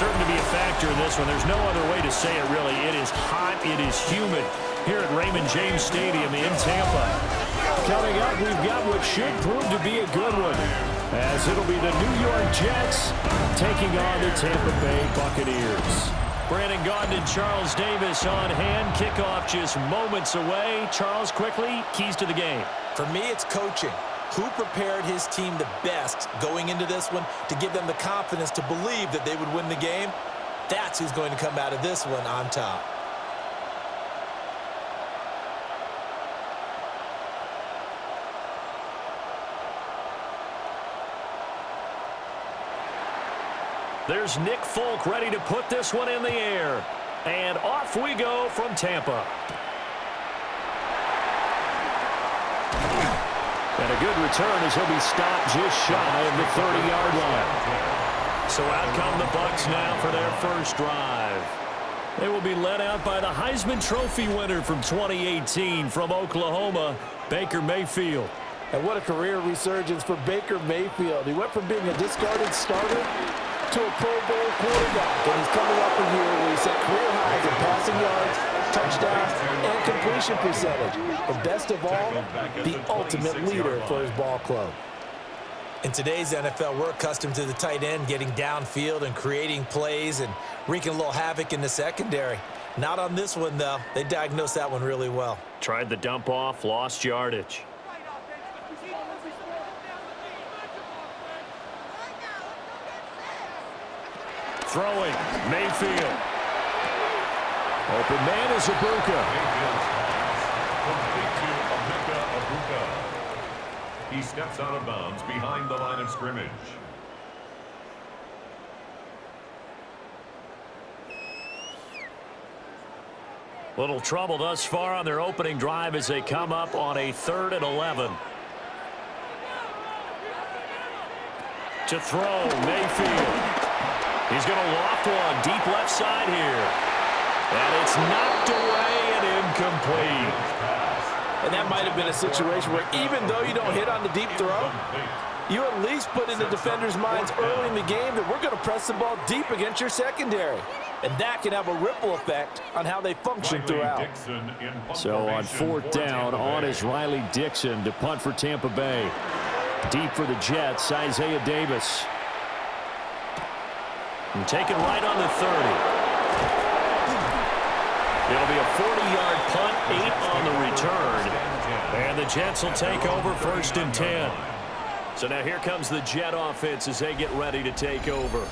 certain to be a factor in this one. There's no other way to say it, really. It is hot. It is humid here at Raymond James Stadium in Tampa. Coming up, we've got what should prove to be a good one, as it'll be the New York Jets taking on the Tampa Bay Buccaneers. Brandon Gaudin and Charles Davis on hand. Kickoff just moments away. Charles, quickly, keys to the game. For me, it's coaching. Who prepared his team the best going into this one to give them the confidence to believe that they would win the game? That's who's going to come out of this one on top. There's Nick Folk ready to put this one in the air. And off we go from Tampa. And a good return as he'll be stopped just shy of the 30-yard line. So out come the Bucs now for their first drive. They will be led out by the Heisman Trophy winner from 2018 from Oklahoma, Baker Mayfield. And what a career resurgence for Baker Mayfield. He went from being a discarded starter to a Pro Bowl quarterback. And he's coming up a year where he set career highs in passing yards, touchdowns, and completion percentage. But best of all, the ultimate leader for his ball club. In today's NFL, we're accustomed to the tight end getting downfield and creating plays and wreaking a little havoc in the secondary. Not on this one, though. They diagnosed that one really well. Tried the dump off, lost yardage. Throwing, Mayfield. Open man is Ibuka. He steps out of bounds behind the line of scrimmage. Little trouble thus far on their opening drive as they come up on a 3rd and 11. To throw, Mayfield. He's going to loft one deep left side here. And it's knocked away and incomplete. And that might have been a situation where even though you don't hit on the deep throw, you at least put in the defender's minds early in the game that we're going to press the ball deep against your secondary. And that can have a ripple effect on how they function throughout. So on 4th down, on is Riley Dixon to punt for Tampa Bay. Deep for the Jets, Isaiah Davis. And taken right on the 30. It'll be a 40-yard punt, 8 on the return. And the Jets will take over 1st and 10. So now here comes the Jet offense as they get ready to take over.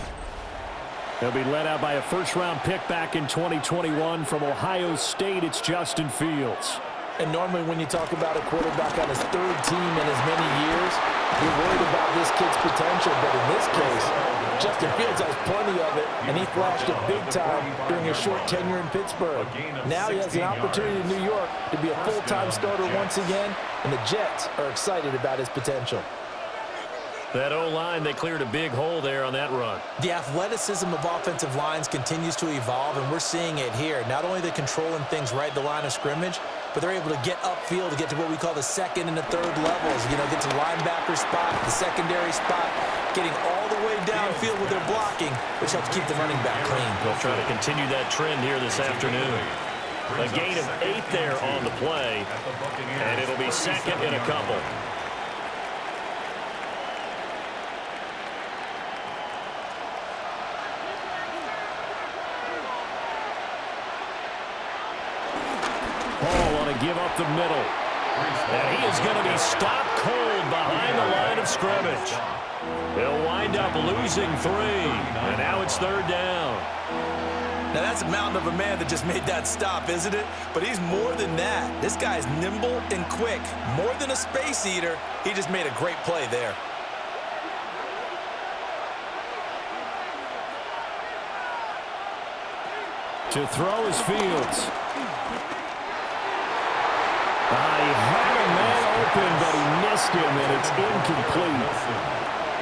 They'll be led out by a first-round pick back in 2021 from Ohio State. It's Justin Fields. And normally when you talk about a quarterback on his 3rd team in as many years, you're worried about this kid's potential. But in this case, Justin Fields has plenty of it, and he flashed it big time during his short tenure in Pittsburgh. Now he has an opportunity in New York to be a full-time starter once again, and the Jets are excited about his potential. That O-line, they cleared a big hole there on that run. The athleticism of offensive lines continues to evolve, and we're seeing it here. Not only are they controlling things right at the line of scrimmage, but they're able to get upfield to get to what we call the 2nd and the 3rd levels. You know, get to the linebacker spot, the secondary spot, getting all the way downfield with their blocking, which helps keep the running back clean. They'll try to continue that trend here this afternoon. A gain of 8 there on the play, and it'll be 2nd and a couple. Give up the middle. And he is going to be stopped cold behind the line of scrimmage. He'll wind up losing 3. And now it's 3rd down. Now that's a mountain of a man that just made that stop, isn't it? But he's more than that. This guy's nimble and quick. More than a space eater. He just made a great play there. To throw is Fields. He had a man open, but he missed him, and it's incomplete.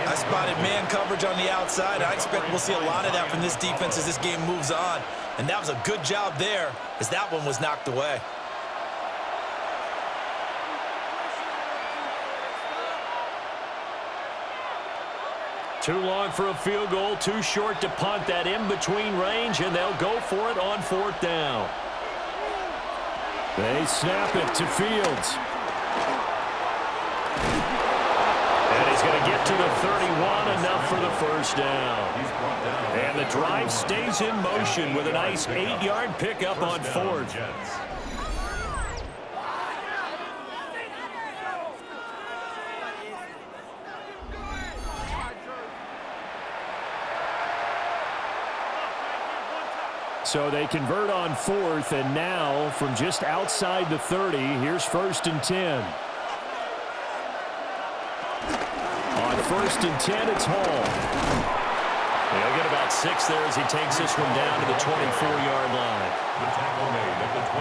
I spotted man coverage on the outside. I expect we'll see a lot of that from this defense as this game moves on. And that was a good job there, as that one was knocked away. Too long for a field goal, too short to punt. That in-between range, and they'll go for it on 4th down. They snap it to Fields. And he's going to get to the 31, enough for the first down. And the drive stays in motion with a nice 8-yard pickup on 4th. So they convert on 4th, and now from just outside the 30, here's 1st and 10. On 1st and 10, it's Hall. He'll get about 6 there as he takes this one down to the 24-yard line.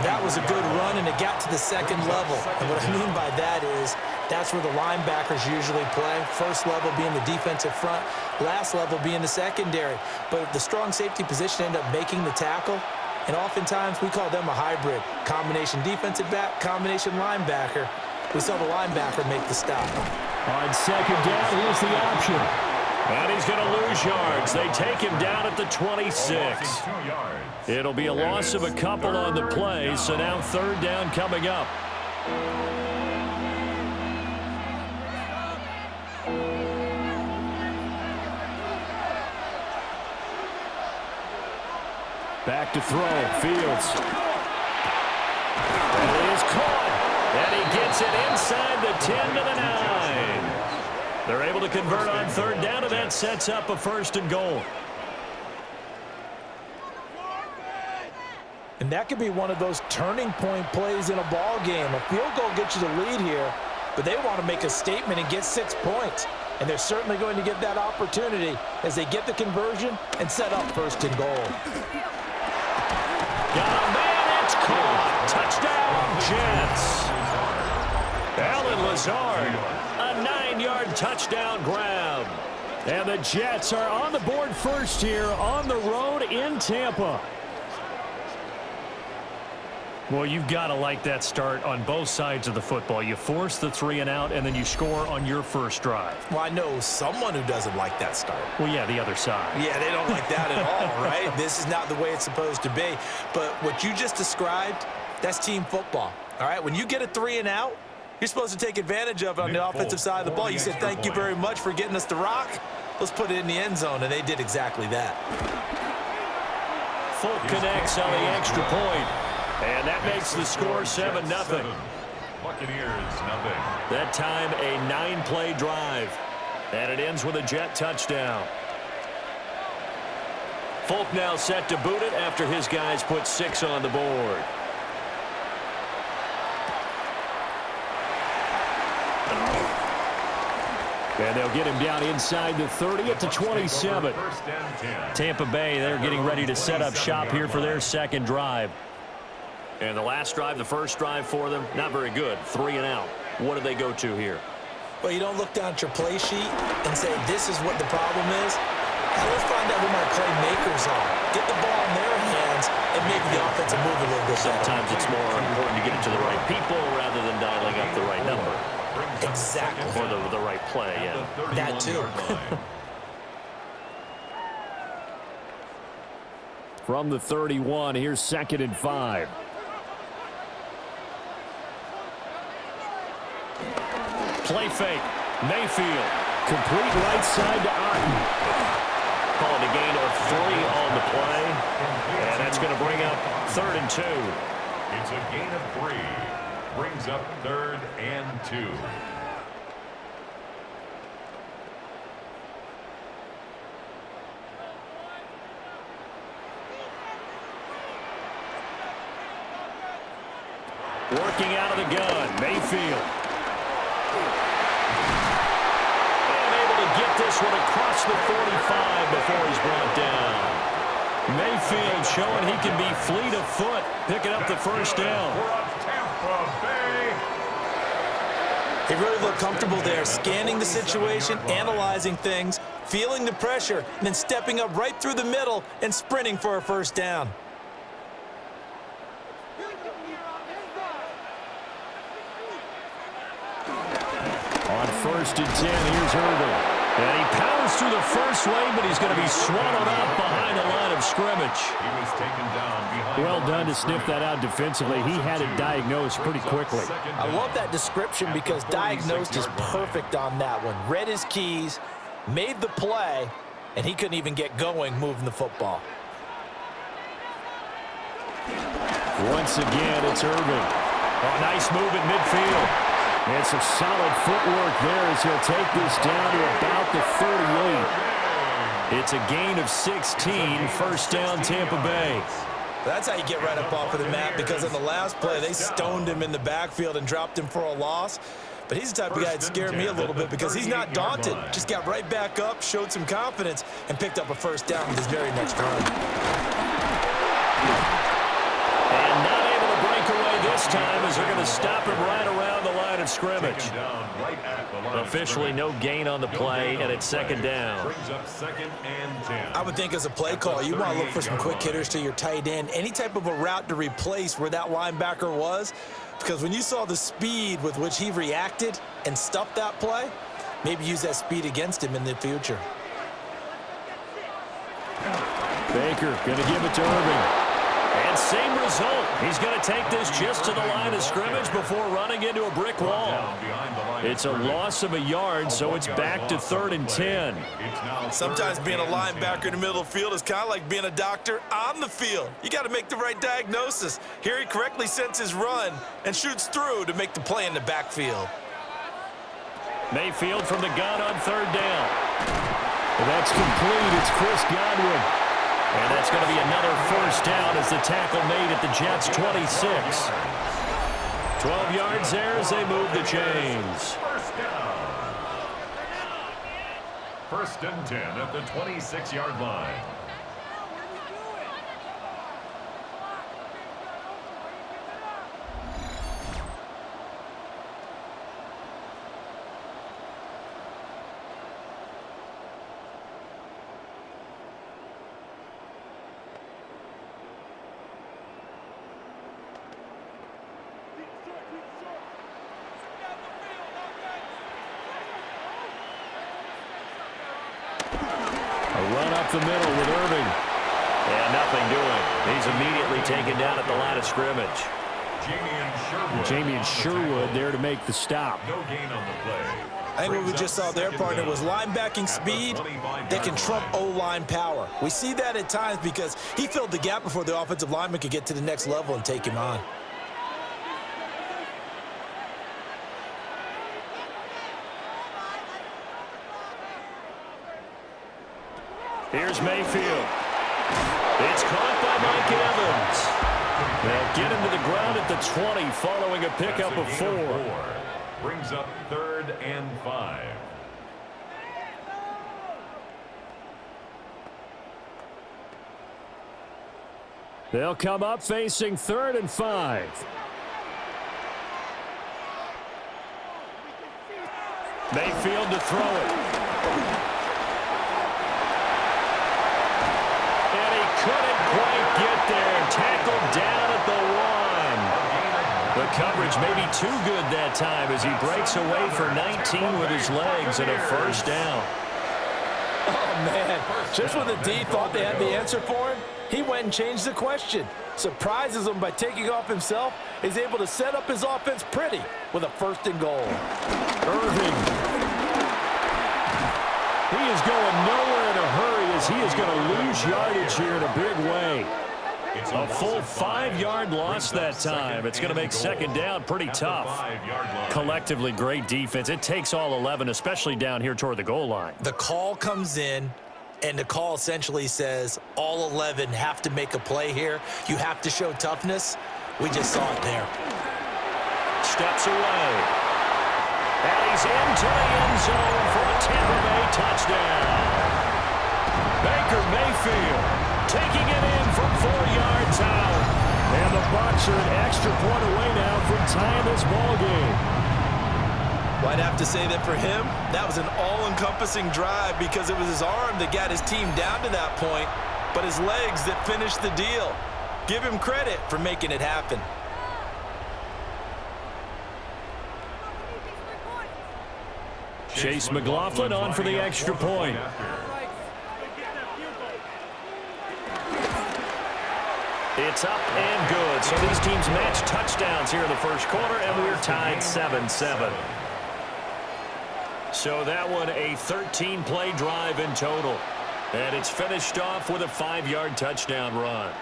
That was a good run, and it got to the 2nd level. And what I mean by that is that's where the linebackers usually play. First level being the defensive front, last level being the secondary. But the strong safety position ended up making the tackle, and oftentimes we call them a hybrid. Combination defensive back, combination linebacker. We saw the linebacker make the stop. On 2nd down, here's the option. And he's going to lose yards. They take him down at the 26. It'll be a loss of a couple on the play, so now 3rd down coming up. Back to throw, Fields. And it is caught. And he gets it inside the 10 to the 9. They're able to convert on 3rd down, and that sets up a 1st and goal. And that could be one of those turning point plays in a ball game. A field goal gets you the lead here, but they want to make a statement and get 6 points. And they're certainly going to get that opportunity as they get the conversion and set up 1st and goal. Got a man, it's caught. Touchdown, Jets. Alan Lazard, a 9-yard touchdown grab. And the Jets are on the board first here on the road in Tampa. Well, you've got to like that start on both sides of the football. You force the 3 and out, and then you score on your first drive. Well, I know someone who doesn't like that start. Well, yeah, the other side. Yeah, they don't like that at all, right? This is not the way it's supposed to be. But what you just described, that's team football, all right? When you get a 3 and out, you're supposed to take advantage of it on the offensive side of the ball. You said, thank you very much for getting us the rock. Let's put it in the end zone, and they did exactly that. Folk connects on the extra point. And that makes the score 7-0. Buccaneers, nothing. That time a 9-play drive. And it ends with a Jet touchdown. Folk now set to boot it after his guys put 6 on the board. And they'll get him down inside the 30 at the 27. Tampa Bay, they're getting ready to set up shop here for their 2nd drive. And the last drive, the first drive for them, not very good. 3 and out. What do they go to here? Well, you don't look down at your play sheet and say, this is what the problem is. Now let's find out who my playmakers are. Get the ball in their hands and maybe the offense will move a little bit better. Sometimes it's more important to get it to the right people rather than dialing up the right number. Exactly. Or the right play, yeah. That too. From the 31, here's 2nd and 5. Play fake. Mayfield. Complete right side to Otten. Calling a gain of 3 on the play. And that's going to bring up 3rd and 2. It's a gain of 3. Brings up 3rd and 2. Working out of the gun. Mayfield. Get this one across the 45 before he's brought down. Mayfield showing he can be fleet of foot, picking up the first down. He really looked comfortable there, scanning the situation, analyzing things, feeling the pressure, and then stepping up right through the middle and sprinting for a first down. On 1st and 10, here's Irvin. And he pounds through the first lane, but he's going to be swallowed up behind the line of scrimmage. He was taken down behind. Well done to sniff that out defensively. He had it diagnosed pretty quickly. I love that description because diagnosed is perfect on that one. Read his keys, made the play, and he couldn't even get going moving the football. Once again, it's Irving. Oh, nice move in midfield. And some solid footwork there as he'll take this down to about the 38. It's a gain of 16, first down Tampa Bay. That's how you get right up off of the mat, because on the last play, they stoned him in the backfield and dropped him for a loss. But he's the type of guy that scared me a little bit because he's not daunted. Just got right back up, showed some confidence, and picked up a first down with his very next run. And not able to break away this time as they're going to stop him right around the line of scrimmage. Officially no gain on the play, and it's second down. I would think as a play call, you want to look for some quick hitters to your tight end, any type of a route to replace where that linebacker was, because when you saw the speed with which he reacted and stuffed that play, maybe use that speed against him in the future. Baker going to give it to Irving. And same result. He's going to take this just to the line of scrimmage before running into a brick wall. It's a loss of a yard, so it's back to 3rd and 10. Sometimes being a linebacker in the middle of the field is kind of like being a doctor on the field. You got to make the right diagnosis. Here he correctly sends his run and shoots through to make the play in the backfield. Mayfield from the gun on 3rd down. And that's complete. It's Chris Godwin. And that's going to be another first down as the tackle made at the Jets' 26. 12 yards there as they move the chains. First and 10 at the 26-yard line. Run up the middle with Irving. And nothing doing. He's immediately taken down at the line of scrimmage. Jamie Sherwood there to make the stop. No gain on the play. I think what we just saw there, partner, was linebacking speed that can trump O-line power. We see that at times because he filled the gap before the offensive lineman could get to the next level and take him on. Here's Mayfield. It's caught by Mike Evans. They'll get him to the ground at the 20 following a pickup of 4. Brings up 3rd and 5. They'll come up facing 3rd and 5. Mayfield to throw it. Couldn't quite get there. Tackled down at the 1. The coverage may be too good that time as he breaks away for 19 with his legs and a first down. Oh, man. Just when the D thought they had the answer for him, he went and changed the question. Surprises him by taking off himself. He's able to set up his offense pretty with a 1st and goal. Irving. He is going nowhere in a hurry as he is going to lose yardage here in a big way. A full 5-yard loss that time. It's going to make second down pretty tough. Collectively, great defense. It takes all 11, especially down here toward the goal line. The call comes in, and the call essentially says all 11 have to make a play here. You have to show toughness. We just saw it there. Steps away. And he's into the end zone for a Tampa Bay touchdown. Baker Mayfield taking it in from 4 yards out. And the Bucs are an extra point away now from tying this ball game. Well, I'd have to say that for him, that was an all-encompassing drive because it was his arm that got his team down to that point, but his legs that finished the deal. Give him credit for making it happen. Chase McLaughlin on for the extra point. It's up and good. So these teams match touchdowns here in the first quarter, and we're tied 7-7. So that one a 13-play drive in total. And it's finished off with a 5-yard touchdown run.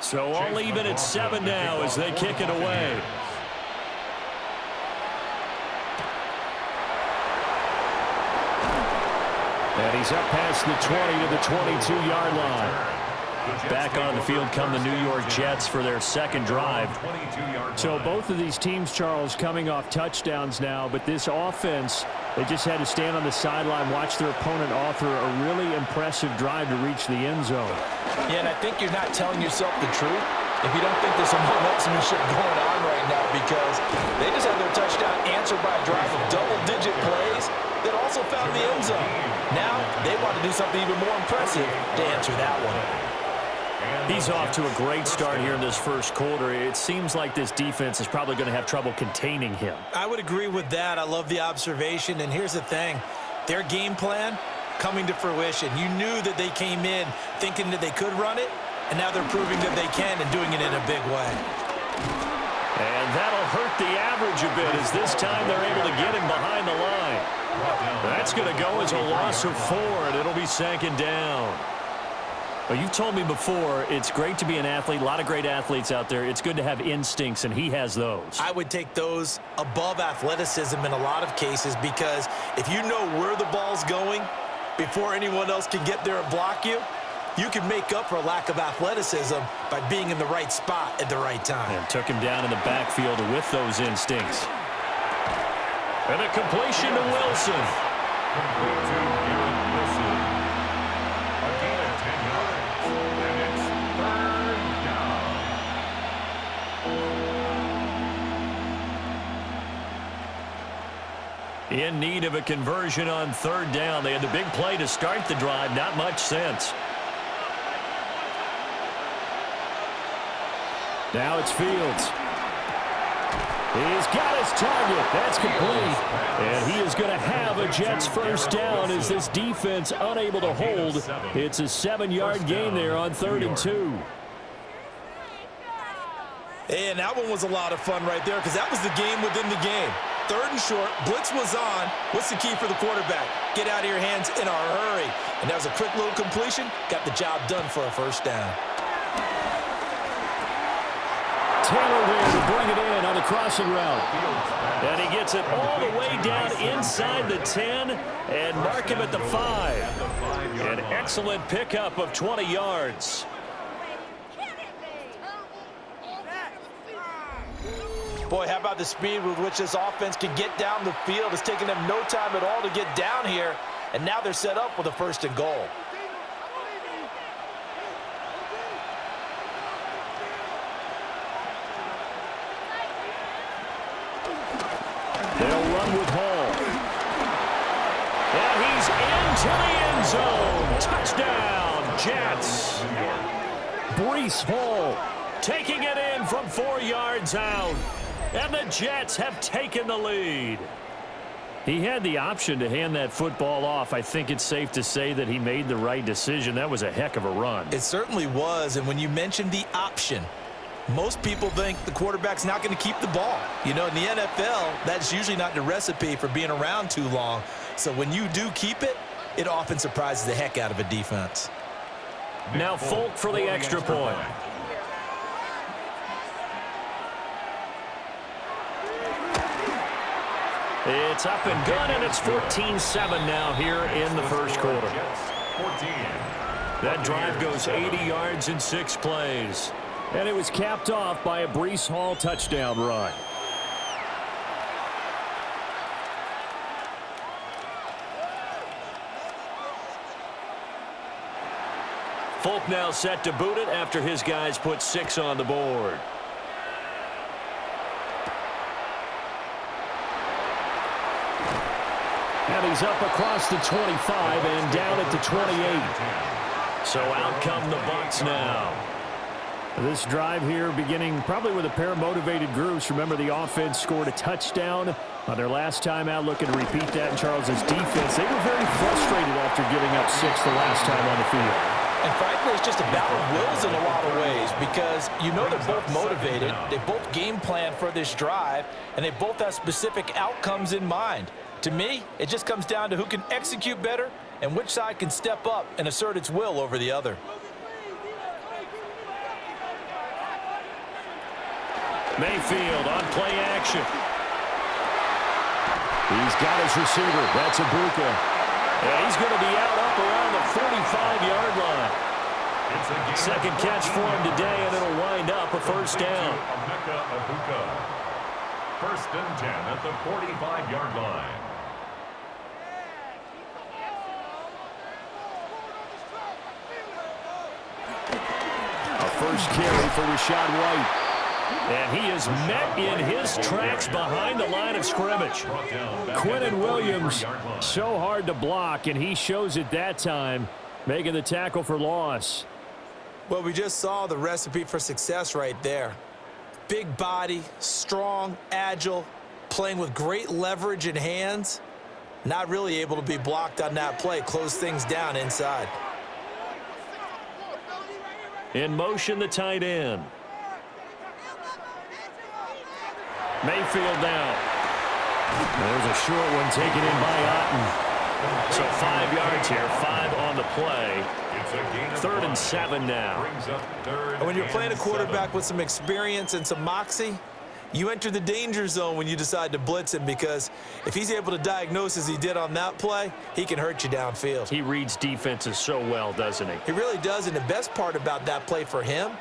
So all even at 7 now as they kick it away. And he's up past the 20 to the 22-yard line. Back on the field come the New York Jets for their second drive. So both of these teams, Charles, coming off touchdowns now, but this offense, they just had to stand on the sideline, watch their opponent author a really impressive drive to reach the end zone. Yeah, and I think you're not telling yourself the truth if you don't think there's some one-upsmanship going on right now, because they just had their touchdown answered by a drive of double-digit plays that also found the end zone. Now they want to do something even more impressive to answer that one. He's off to a great start here in this first quarter. It seems like this defense is probably going to have trouble containing him. I would agree with that. I love the observation. And here's the thing. Their game plan coming to fruition. You knew that they came in thinking that they could run it, and now they're proving that they can and doing it in a big way. And that'll hurt the average a bit as this time they're able to get him behind the line. That's going to go as a loss of 4, and it'll be second down. Well, you've told me before, it's great to be an athlete. A lot of great athletes out there. It's good to have instincts, and he has those. I would take those above athleticism in a lot of cases, because if you know where the ball's going before anyone else can get there and block you, you can make up for a lack of athleticism by being in the right spot at the right time. And took him down in the backfield with those instincts. And a completion to Wilson. Complete to Garrett Wilson. A gain of 10 yards. And it's third down. In need of a conversion on third down. They had the big play to start the drive. Not much sense. Now it's Fields. He's got his target. That's complete. And he is going to have a Jets first down as this defense unable to hold. It's a 7-yard gain there on 3rd and 2. And that one was a lot of fun right there, because that was the game within the game. 3rd and short, blitz was on. What's the key for the quarterback? Get out of your hands in a hurry. And that was a quick little completion. Got the job done for a first down. Taylor there to bring it in on the crossing route. And he gets it all the way down inside the 10 and mark him at the 5. An excellent pickup of 20 yards. Boy, how about the speed with which this offense can get down the field? It's taken them no time at all to get down here, and now they're set up with a 1st and goal. They'll run with Hall. And he's into the end zone. Touchdown, Jets. Breece Hall taking it in from 4 yards out. And the Jets have taken the lead. He had the option to hand that football off. I think it's safe to say that he made the right decision. That was a heck of a run. It certainly was. And when you mentioned the option, most people think the quarterback's not going to keep the ball. You know, in the NFL, that's usually not the recipe for being around too long. So when you do keep it, it often surprises the heck out of a defense. Now Folk for the extra point. It's up and good, and it's 14-7 now here in the first quarter. That drive goes 80 yards in 6 plays. And it was capped off by a Breece Hall touchdown run. Folk now set to boot it after his guys put 6 on the board. And he's up across the 25 and down at the 28. So out come the Bucs now. This drive here beginning probably with a pair of motivated groups. Remember, the offense scored a touchdown on their last time out. Looking to repeat that in Charles's defense. They were very frustrated after giving up 6 the last time on the field. And frankly, it's just a battle of wills in a lot of ways because you know they're both motivated. They both game plan for this drive, and they both have specific outcomes in mind. To me, it just comes down to who can execute better and which side can step up and assert its will over the other. Mayfield on play action. He's got his receiver. That's a Bucca. And he's going to be out up around the 45-yard line. Second catch for him today, and it'll wind up a first down. First and 10 at the 45-yard line. A first carry for Rashad White. And he is met in his tracks behind the line of scrimmage. Quinnen Williams, so hard to block, and he shows it that time, making the tackle for loss. Well, we just saw the recipe for success right there. Big body, strong, agile, playing with great leverage in hands. Not really able to be blocked on that play. Close things down inside. In motion, the tight end. Mayfield down. There's a short one taken in by Otten. So 5 yards here, 5 on the play. 3rd and 7 now. And when you're playing a quarterback with some experience and some moxie, you enter the danger zone when you decide to blitz him because if he's able to diagnose as he did on that play, he can hurt you downfield. He reads defenses so well, doesn't he? He really does, and the best part about that play for him,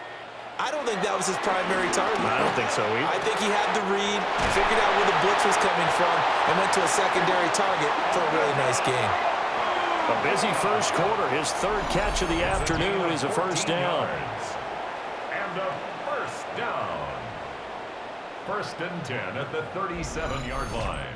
I don't think that was his primary target. I don't think so either. I think he had to read, figured out where the blitz was coming from, and went to a secondary target for a really nice game. A busy first quarter. His 3rd catch of the afternoon is a first down. And a first down. First and 10 at the 37-yard line.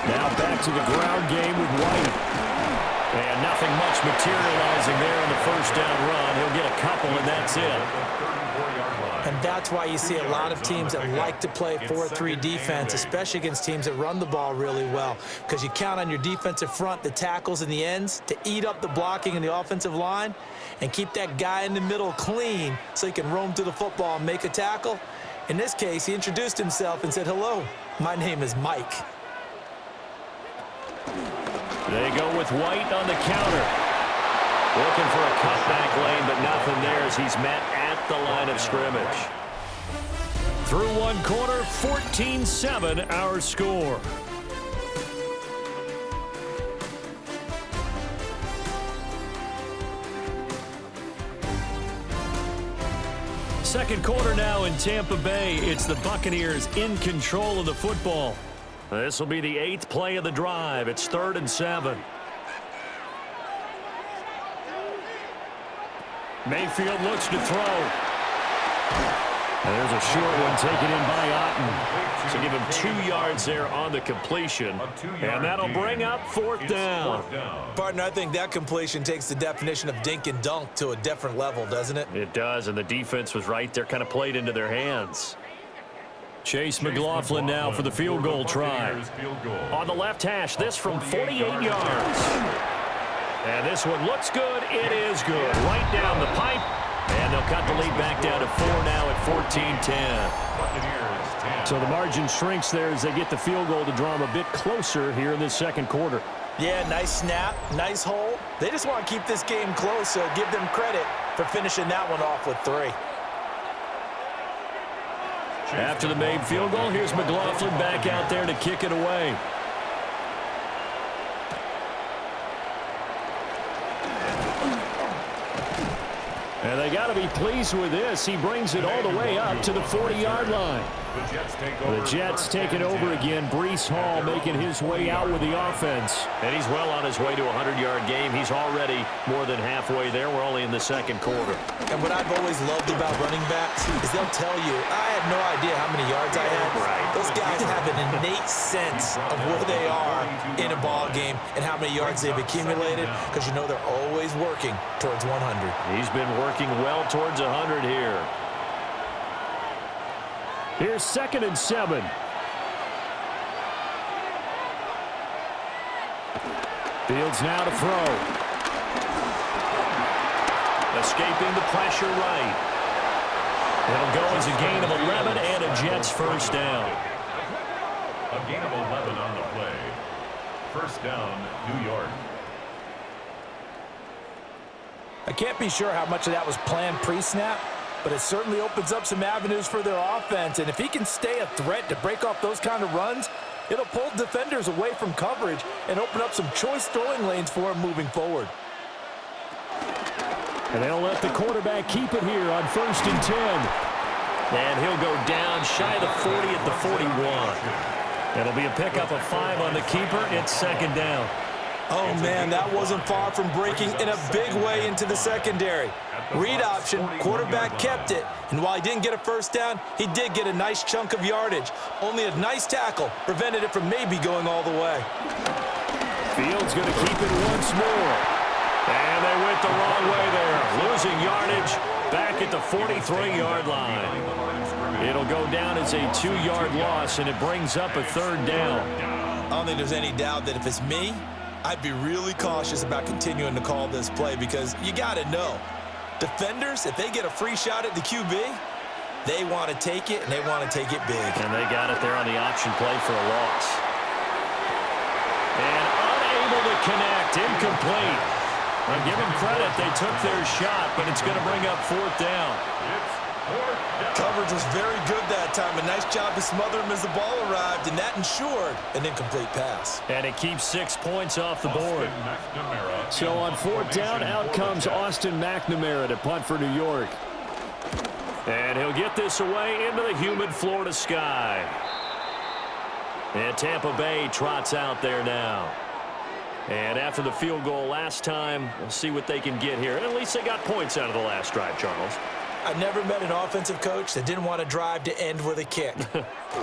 Now back to the ground game with White. And nothing much materializing there in the first down run. He'll get a couple, and that's it. And that's why you see a lot of teams that like to play 4-3 defense, especially against teams that run the ball really well, because you count on your defensive front, the tackles and the ends, to eat up the blocking in the offensive line and keep that guy in the middle clean so he can roam to the football and make a tackle. In this case, he introduced himself and said, "Hello, my name is Mike." They go with White on the counter. Looking for a cutback lane, but nothing there as he's met at the line of scrimmage. Through one quarter, 14-7 our score. Second quarter now in Tampa Bay. It's the Buccaneers in control of the football. This will be the 8th play of the drive. It's 3rd and 7. Mayfield looks to throw. And there's a short one taken in by Otten. So give him 2 yards there on the completion. And that'll bring up 4th down. Partner, I think that completion takes the definition of dink and dunk to a different level, doesn't it? It does, and the defense was right there, kind of played into their hands. Chase McLaughlin now for the field goal try. On the left hash, this from 48 yards. And this one looks good. It is good. Right down the pipe. And they'll cut the lead back down to 4 now at 14-10. So the margin shrinks there as they get the field goal to draw them a bit closer here in this second quarter. Yeah, nice snap, nice hold. They just want to keep this game close, so give them credit for finishing that one off with 3. After the made field goal, here's McLaughlin back out there to kick it away. And they got to be pleased with this. He brings it all the way up to the 40-yard line. The Jets take it over again. Breece Hall making his way out with the offense. And he's well on his way to a 100-yard game. He's already more than halfway there. We're only in the second quarter. And what I've always loved about running backs is they'll tell you, I had no idea how many yards I had. Right. Those guys have an innate sense of where they are in a ball game and how many yards they've accumulated, because you know they're always working towards 100. He's been working well towards 100 here. Here's 2nd and 7. Fields now to throw. Escaping the pressure right. It'll go as a gain of 11 and a Jets first down. A gain of 11 on the play. First down, New York. I can't be sure how much of that was planned pre-snap, but it certainly opens up some avenues for their offense. And if he can stay a threat to break off those kind of runs, it'll pull defenders away from coverage and open up some choice throwing lanes for him moving forward. And they'll let the quarterback keep it here on 1st and 10. And he'll go down shy of the 40 at the 41. It'll be a pickup of 5 on the keeper. It's 2nd down. Oh, man, that wasn't far from breaking in a big way into the secondary. Read option, quarterback kept it, and while he didn't get a first down, he did get a nice chunk of yardage. Only a nice tackle prevented it from maybe going all the way. Fields going to keep it once more. And they went the wrong way there. Losing yardage back at the 43-yard line. It'll go down as a 2-yard loss, and it brings up a 3rd down. I don't think there's any doubt that if it's me, I'd be really cautious about continuing to call this play, because you got to know, defenders, if they get a free shot at the QB, they want to take it, and they want to take it big. And they got it there on the option play for a loss. And unable to connect, incomplete. Well, give them credit, they took their shot, but it's going to bring up 4th down. Coverage was very good that time. A nice job to smother him as the ball arrived, and that ensured an incomplete pass. And it keeps 6 points off the board. So on 4th down, out comes Austin McNamara to punt for New York. And he'll get this away into the humid Florida sky. And Tampa Bay trots out there now. And after the field goal last time, we'll see what they can get here. At least they got points out of the last drive, Charles. I never met an offensive coach that didn't want to drive to end with a kick.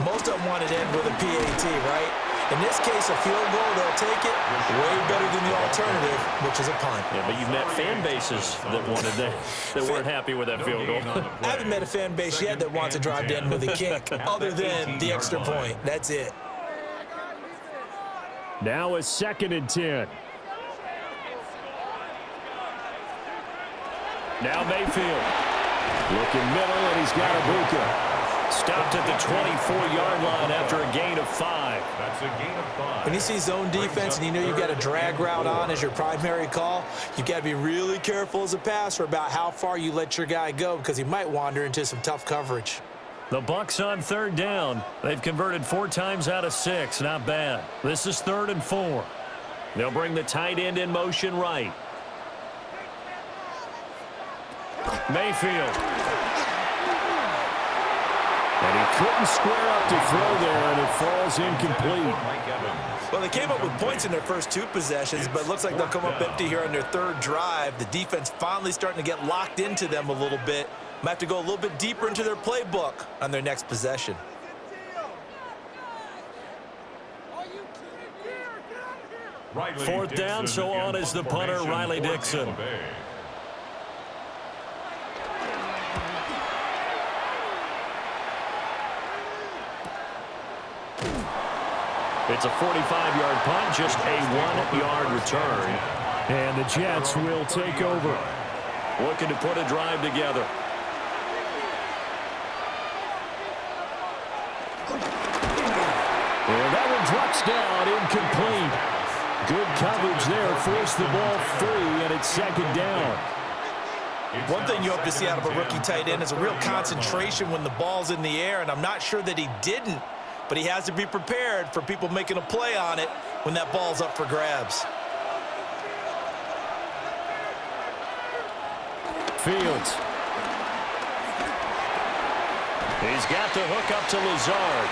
Most of them wanted to end with a PAT, right? In this case, a field goal, they'll take it way better than the alternative, which is a punt. Yeah, but you've met fan bases that wanted that weren't happy with that field goal. I haven't met a fan base yet that wants to drive to end with a kick, other than the extra point. That's it. Now a 2nd and 10. Now Mayfield. Looking middle, and he's got Ibuka. Stopped at the 24-yard line after a gain of 5. That's a gain of 5. When you see zone defense and you know you've got a drag route on as your primary call, you've got to be really careful as a passer about how far you let your guy go, because he might wander into some tough coverage. The Bucs on 3rd down. They've converted 4 times out of 6. Not bad. This is 3rd and 4. They'll bring the tight end in motion right. Mayfield. And he couldn't square up to throw there, and it falls incomplete. Well, they came up with points in their first 2 possessions, but it looks like they'll come up empty here on their 3rd drive. The defense finally starting to get locked into them a little bit. Might have to go a little bit deeper into their playbook on their next possession. Fourth down, so on is the punter, Riley Dixon. It's a 45-yard punt, just a 1-yard return. And the Jets will take over. Looking to put a drive together. And that one drops down, incomplete. Good coverage there, forced the ball free, and it's 2nd down. One thing you hope to see out of a rookie tight end is a real concentration when the ball's in the air, and I'm not sure that he didn't, but he has to be prepared for people making a play on it when that ball's up for grabs. Fields. He's got the hook up to Lazard.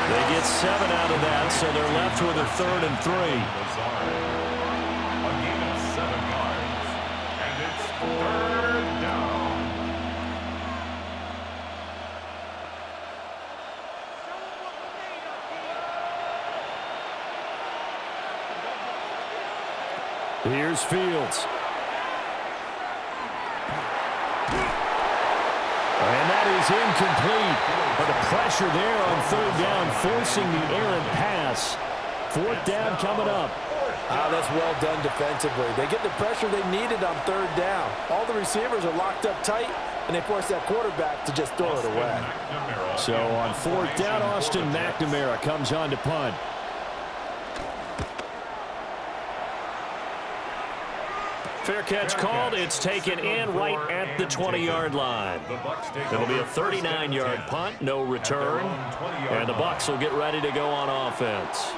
They get 7 out of that, so they're left with a 3rd and 3. A gain of 7 yards. And it's 3rd down. Here's Fields. And that is incomplete. But the pressure there on 3rd down, forcing the errant pass. 4th down coming up. That's well done defensively. They get the pressure they needed on 3rd down. All the receivers are locked up tight, and they force that quarterback to just throw it away. So on 4th down, Austin McNamara comes on to punt. Fair catch called. It's taken in right at the 20-yard line. It'll be a 39-yard punt, no return. And the Bucs will get ready to go on offense.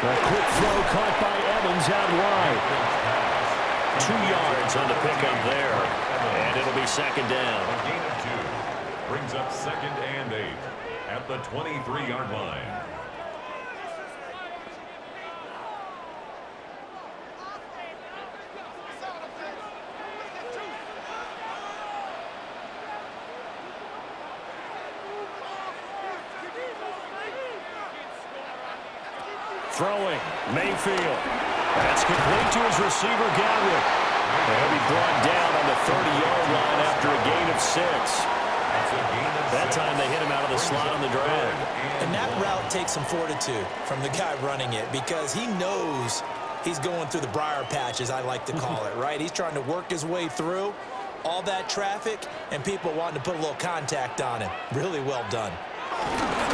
A quick throw caught by Evans out wide. 2 yards on the pickup there. And it'll be 2nd down. A gain of 2. Brings up 2nd and 8 at the 23-yard line. Throwing, Mayfield. That's complete to his receiver, Godwin. He'll be brought down on the 30-yard line after a gain of 6. That time they hit him out of the slot on the drag. And that route takes some fortitude from the guy running it because he knows he's going through the briar patch, as I like to call it, right? He's trying to work his way through all that traffic and people wanting to put a little contact on him. Really well done.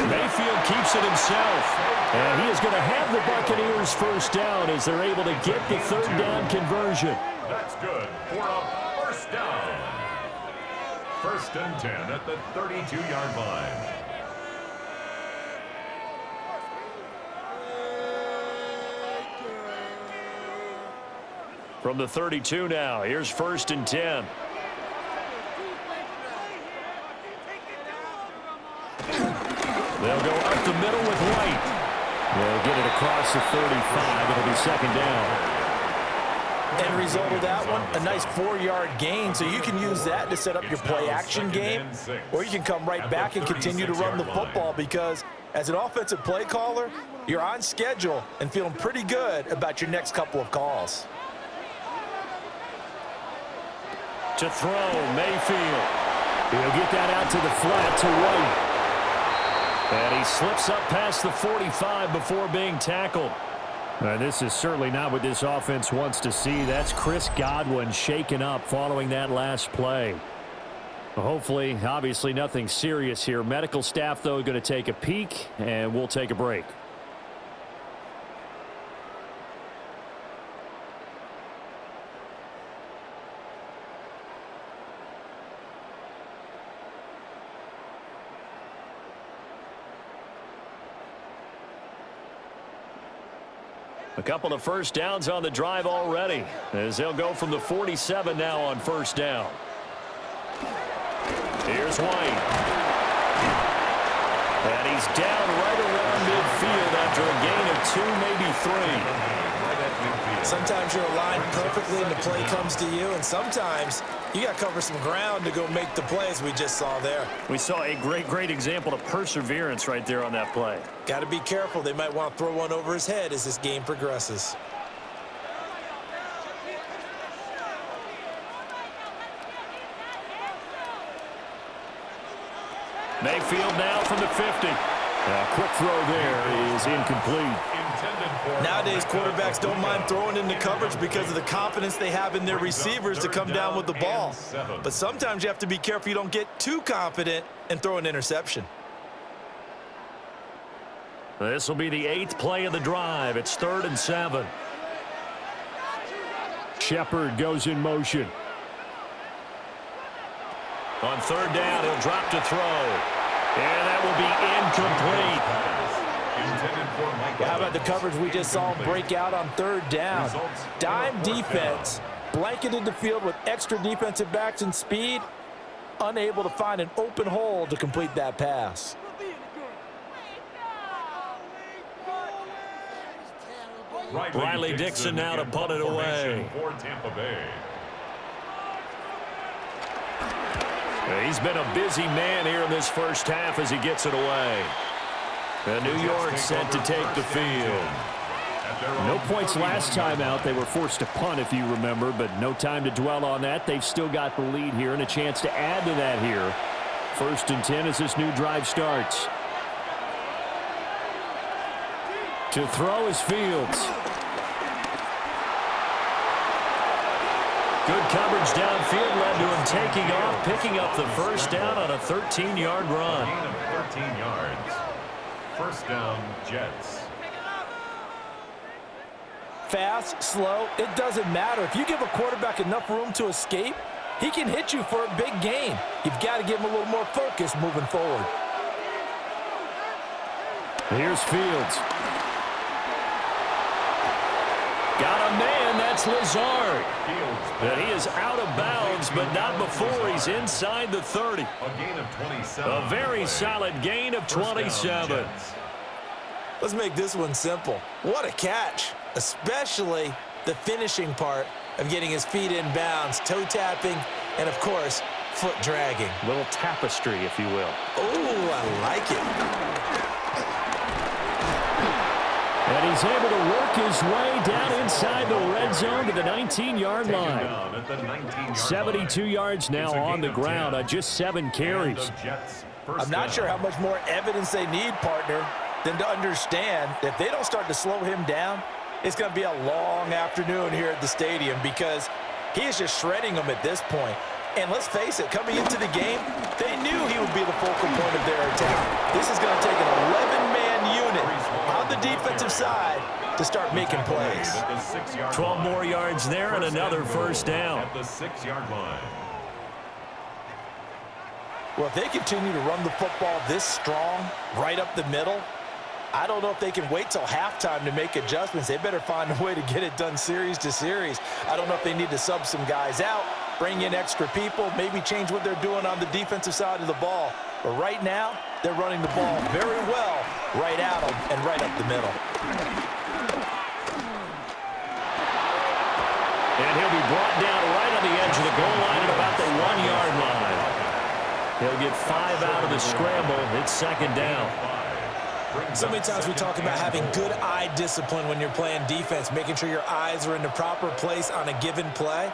Mayfield keeps it himself. And he is going to have the Buccaneers 1st down as they're able to get the 3rd down conversion. That's good for a 1st down. 1st and 10 at the 32-yard line. From the 32 now, here's 1st and 10. They'll go up the middle with White. They'll get it across the 35. It'll be 2nd down. End result of that one, a nice 4-yard gain, so you can use that to set up your play-action game, or you can come right back and continue to run the football because as an offensive play caller, you're on schedule and feeling pretty good about your next couple of calls. To throw, Mayfield. He'll get that out to the flat to White. And he slips up past the 45 before being tackled. This is certainly not what this offense wants to see. That's Chris Godwin shaken up following that last play. Hopefully, obviously nothing serious here. Medical staff, though, going to take a peek, and we'll take a break. A couple of 1st downs on the drive already as they'll go from the 47 now on 1st down. Here's White. And he's down right around midfield after a gain of 2, maybe 3. Sometimes you're aligned perfectly and the play comes to you, and sometimes you got to cover some ground to go make the plays we just saw there. We saw a great example of perseverance right there on that play. Got to be careful. They might want to throw one over his head as this game progresses. Mayfield now from the 50. A quick throw there is incomplete. Nowadays, quarterbacks don't mind throwing into coverage because of the confidence they have in their receivers to come down with the ball. But sometimes you have to be careful you don't get too confident and throw an interception. This will be the 8th play of the drive. It's 3rd and 7. Shepard goes in motion. On 3rd down, he'll drop to throw. And that will be incomplete. How about the coverage we just saw break out on 3rd down? Dime defense blanketed the field with extra defensive backs and speed, unable to find an open hole to complete that pass. Riley Dixon now to punt it away. For Tampa Bay. He's been a busy man here in this first half as he gets it away. New York set to take the field. No points last time out. They were forced to punt, if you remember, but no time to dwell on that. They've still got the lead here and a chance to add to that here. 1st and 10 as this new drive starts. To throw is Fields. Good coverage downfield led to him taking off, picking up the first down on a 13-yard run. Gain of 13 yards. First down, Jets. Fast, slow, it doesn't matter. If you give a quarterback enough room to escape, he can hit you for a big gain. You've got to give him a little more focus moving forward. Here's Fields. Got a man, that's Lazard. And he is out of bounds, but not before he's inside the 30. A gain of 27. A very solid gain of 27. Let's make this one simple. What a catch, especially the finishing part of getting his feet in bounds, toe tapping, and of course, foot dragging. Little tapestry, if you will. Oh, I like it. And he's able to work his way down inside the red zone to the 19-yard line. 72 yards now on the ground on just 7 carries. I'm not sure how much more evidence they need, partner, than to understand that if they don't start to slow him down, it's going to be a long afternoon here at the stadium because he is just shredding them at this point. And let's face it, coming into the game, they knew he would be the focal point of their attack. This is going to take an 11-man unit on the defensive side to start making plays. 12 more yards there and another first down. At the 6-yard line. Well, if they continue to run the football this strong, right up the middle, I don't know if they can wait till halftime to make adjustments. They better find a way to get it done series to series. I don't know if they need to sub some guys out, bring in extra people, maybe change what they're doing on the defensive side of the ball. But right now, they're running the ball very well right at them and right up the middle. And he'll be brought down right on the edge of the goal line at about the 1-yard line. He'll get 5 out of the scramble. It's 2nd down. So many times we talk about having good eye discipline when you're playing defense, making sure your eyes are in the proper place on a given play.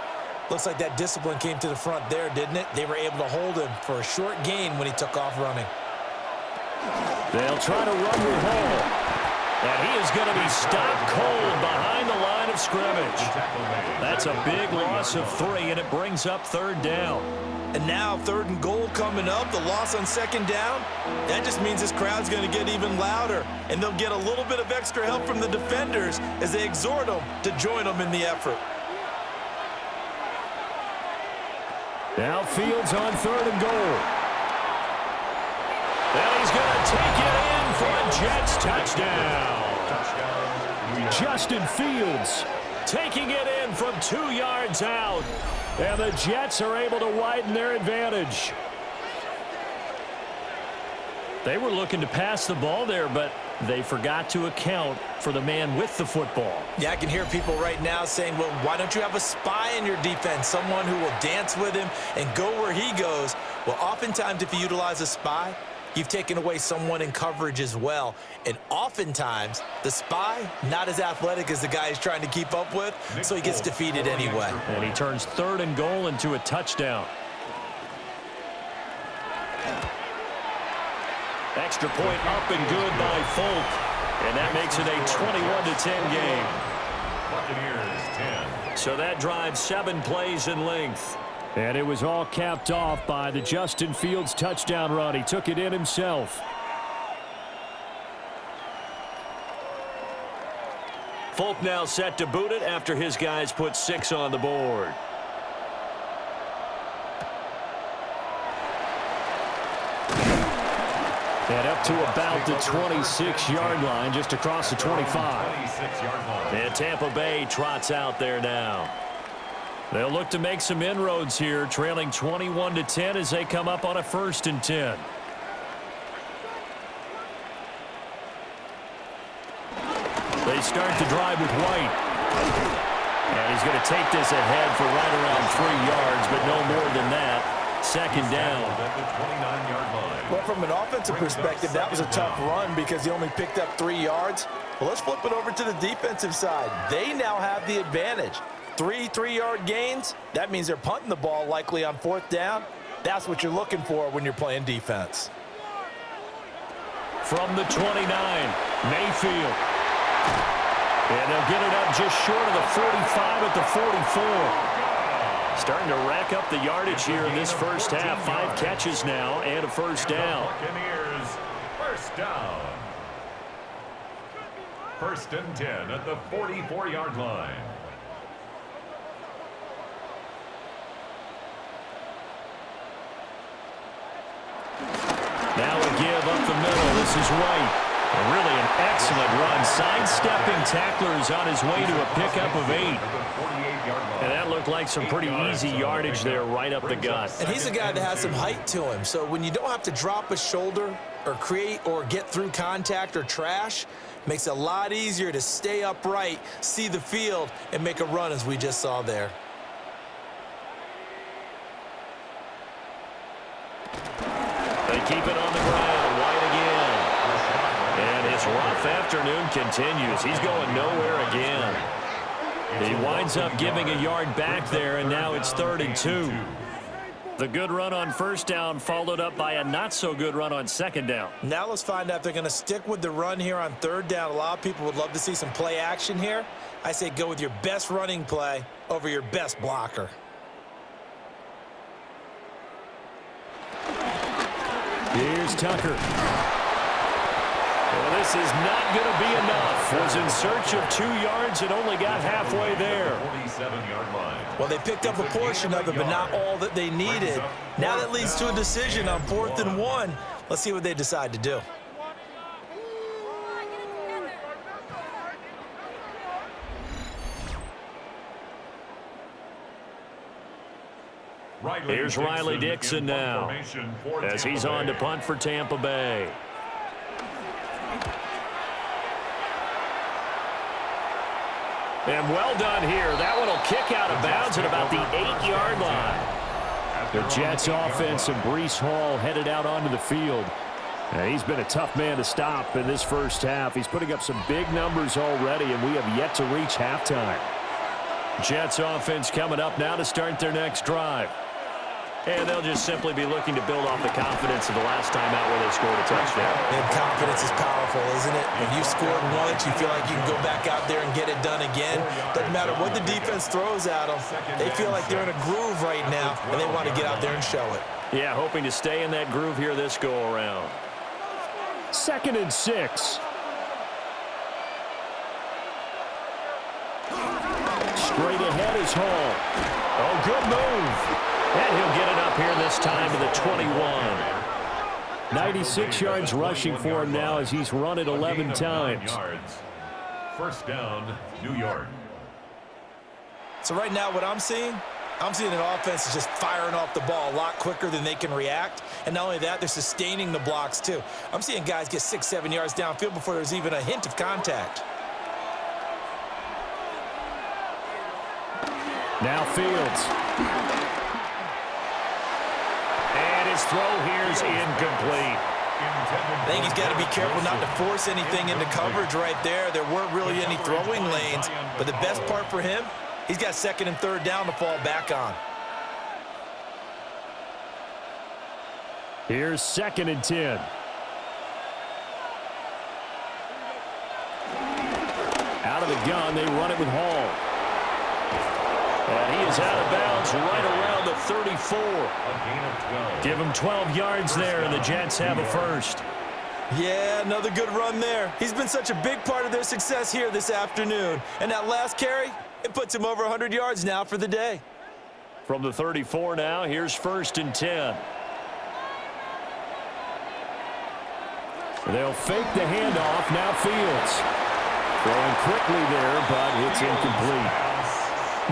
Looks like that discipline came to the front there, didn't it? They were able to hold him for a short gain when he took off running. They'll try to run with Hall. And he is going to be stopped cold behind the line of scrimmage. That's a big loss of 3, and it brings up 3rd down. And now 3rd and goal coming up, the loss on 2nd down. That just means this crowd's going to get even louder, and they'll get a little bit of extra help from the defenders as they exhort them to join them in the effort. Now Fields on 3rd and goal. And he's going to take it in for a Jets touchdown. Justin Fields Taking it in from 2 yards out. And the Jets are able to widen their advantage. They were looking to pass the ball there, but they forgot to account for the man with the football. Yeah, I can hear people right now saying, well, why don't you have a spy in your defense, someone who will dance with him and go where he goes? Well, oftentimes if you utilize a spy, you've taken away someone in coverage as well. And oftentimes, the spy, not as athletic as the guy he's trying to keep up with, so he gets defeated anyway. And he turns 3rd and goal into a touchdown. Extra point up and good by Folk. And that makes it a 21-10 game. Buccaneers 10. So that drives 7 plays in length. And it was all capped off by the Justin Fields touchdown run. He took it in himself. Folk now set to boot it after his guys put 6 on the board. And up to about the 26-yard line, just across the 25. 26-yard line. And Tampa Bay trots out there now. They'll look to make some inroads here, trailing 21-10 as they come up on a 1st and 10. They start to drive with White. And he's going to take this ahead for right around 3 yards, but no more than that. 2nd down. At the 29-yard line. Well, from an offensive perspective, that was a tough run because he only picked up 3 yards. Well, let's flip it over to the defensive side. They now have the advantage. 3 3-yard gains, that means they're punting the ball likely on 4th down. That's what you're looking for when you're playing defense. From the 29, Mayfield. And they'll get it up just short of the 45 at the 44. Starting to rack up the yardage here in this first half. 5 catches now and a 1st down. Buccaneers, 1st down. 1st and 10 at the 44-yard line. Now a give up the middle. This is White. Really an excellent run. Sidestepping tacklers on his way to a pickup of 8. And that looked like some pretty easy yardage there right up the gut. And he's a guy that has some height to him. So when you don't have to drop a shoulder or create or get through contact or trash, makes it a lot easier to stay upright, see the field, and make a run as we just saw there. They keep it on the ground. White again. And his rough afternoon continues. He's going nowhere again. He winds up giving a yard back there, and now it's 3rd and 2. The good run on 1st down followed up by a not-so-good run on 2nd down. Now let's find out if they're going to stick with the run here on 3rd down. A lot of people would love to see some play action here. I say go with your best running play over your best blocker. Here's Tucker. Well, this is not going to be enough. Was in search of 2 yards and only got halfway there. 47-yard line. Well, they picked up a portion of it, but not all that they needed. Now that leads to a decision on 4th and 1. Let's see what they decide to do. Here's Riley Dixon now as he's on to punt for Tampa Bay. And well done here. That one will kick out of bounds at about the 8-yard line. The Jets offense and Breece Hall headed out onto the field. And he's been a tough man to stop in this first half. He's putting up some big numbers already, and we have yet to reach halftime. Jets offense coming up now to start their next drive. And they'll just simply be looking to build off the confidence of the last time out where they scored a touchdown. And confidence is powerful, isn't it? When you scored once, you feel like you can go back out there and get it done again. Doesn't matter what the defense throws at them. They feel like they're in a groove right now, and they want to get out there and show it. Yeah, hoping to stay in that groove here this go-around. 2nd and 6. Straight ahead is Hall. Oh, good move. And he'll get it up here this time to the 21. 96 yards rushing for him now as he's run it 11 times. 1st down, New York. So right now what I'm seeing an offense is just firing off the ball a lot quicker than they can react. And not only that, they're sustaining the blocks too. I'm seeing guys get 6-7 yards downfield before there's even a hint of contact. Now Fields. And his throw here is incomplete. I think he's got to be careful not to force anything into coverage right there. There weren't really any throwing lanes, but the best part for him, he's got 2nd and 3rd down to fall back on. Here's 2nd and 10. Out of the gun, they run it with Hall. And he is out of bounds right around the 34. Give him 12 yards there, and the Jets have a 1st. Yeah, another good run there. He's been such a big part of their success here this afternoon. And that last carry, it puts him over 100 yards now for the day. From the 34 now, here's 1st and 10. They'll fake the handoff. Now Fields. Throwing quickly there, but it's incomplete.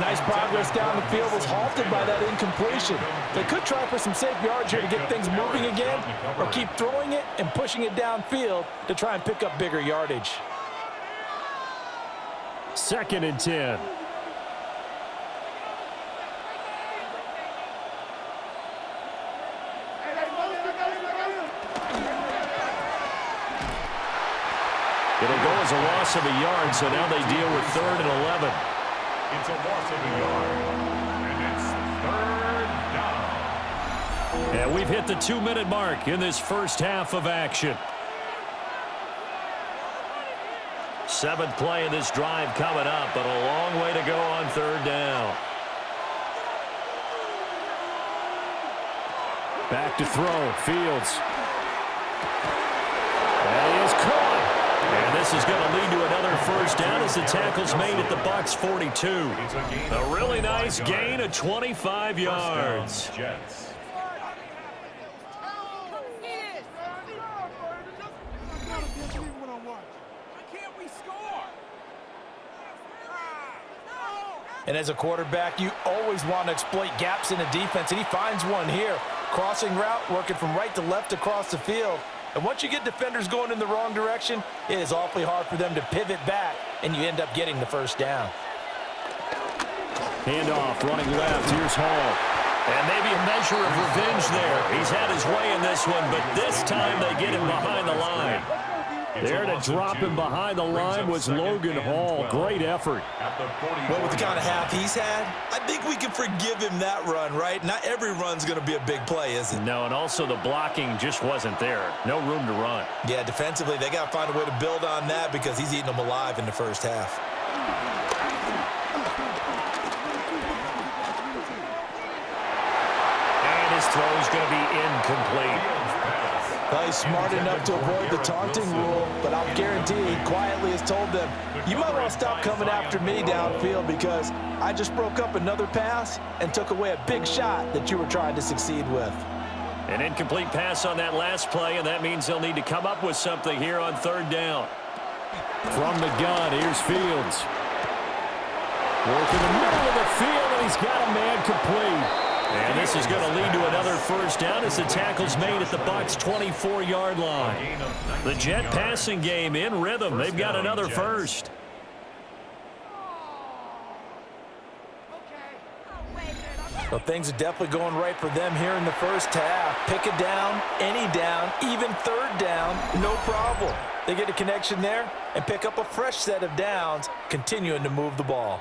Nice progress down the field was halted by that incompletion. They could try for some safe yards here to get things moving again, or keep throwing it and pushing it downfield to try and pick up bigger yardage. 2nd and 10. It'll go as a loss of a yard, so now they deal with 3rd and 11. It's a loss of a yard, and it's 3rd down. And we've hit the 2-minute mark in this first half of action. 7th play of this drive coming up, but a long way to go on 3rd down. Back to throw. Fields. And he is caught. And this is going to lead to another first down as the tackle's made at the Bucs 42. A really nice gain of 25 yards. Jets. And as a quarterback, you always want to exploit gaps in the defense, and he finds one here. Crossing route, working from right to left across the field. And once you get defenders going in the wrong direction, it is awfully hard for them to pivot back, and you end up getting the first down. Handoff, running left. Here's Hall. And maybe a measure of revenge there. He's had his way in this one, but this time they get him behind the line. There to drop him behind the line was Logan Hall. Great effort. Well, with the kind of half he's had, I think we can forgive him that run, right? Not every run's going to be a big play, is it? No, and also the blocking just wasn't there. No room to run. Yeah, defensively, they got to find a way to build on that because he's eating them alive in the first half. And his throw's going to be incomplete. Well, he's smart enough to avoid the taunting rule, but I'll guarantee he quietly has told them, you might want to stop coming after me downfield because I just broke up another pass and took away a big shot that you were trying to succeed with. An incomplete pass on that last play, and that means they'll need to come up with something here on 3rd down. From the gun, here's Fields. Work in the middle of the field, and he's got a man complete. And this is going to lead to another first down as the tackle's made at the Bucs 24-yard line. The Jet passing game in rhythm. They've got another first. Well, things are definitely going right for them here in the first half. Pick a down, any down, even 3rd down, no problem. They get a connection there and pick up a fresh set of downs, continuing to move the ball.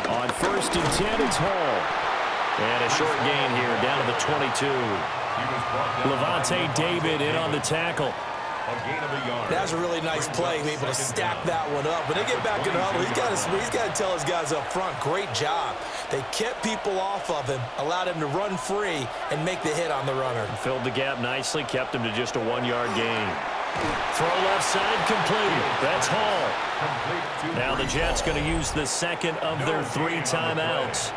On 1st and 10, it's Hall. And a short gain here down to the 22. Levante David in on the tackle. That's a really nice play, able to stack that one up. When they get back in the huddle, he's got to tell his guys up front, great job. They kept people off of him, allowed him to run free, and make the hit on the runner. Filled the gap nicely, kept him to just a 1-yard gain. Throw left side, complete. That's Hall. Now the Jets going to use the second of their 3 timeouts,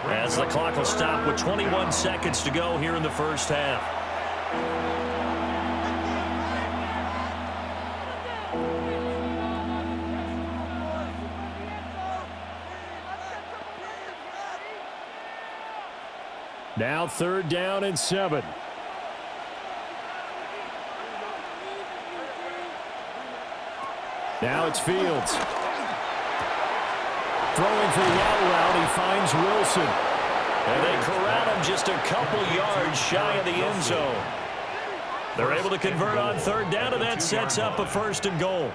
as the clock will stop with 21 seconds to go here in the first half. Now 3rd down and 7. Now it's Fields. Throwing for the out route, he finds Wilson. And they corral him just a couple yards shy of the end zone. They're able to convert on 3rd down, and that sets up a 1st and goal.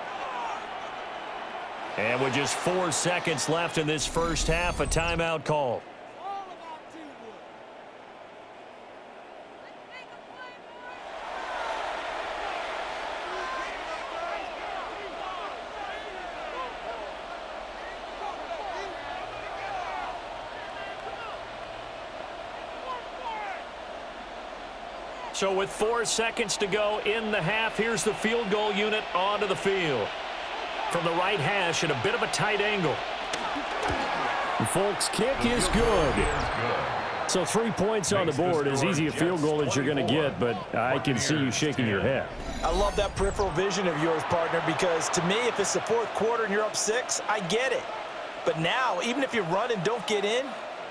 And with just 4 seconds left in this first half, a timeout call. So with 4 seconds to go in the half, here's the field goal unit onto the field. From the right hash at a bit of a tight angle. The Folks' kick is good. So 3 points on the board, as easy a field goal as you're going to get, but I can see you shaking your head. I love that peripheral vision of yours, partner, because to me, if it's the fourth quarter and you're up 6, I get it. But now, even if you run and don't get in,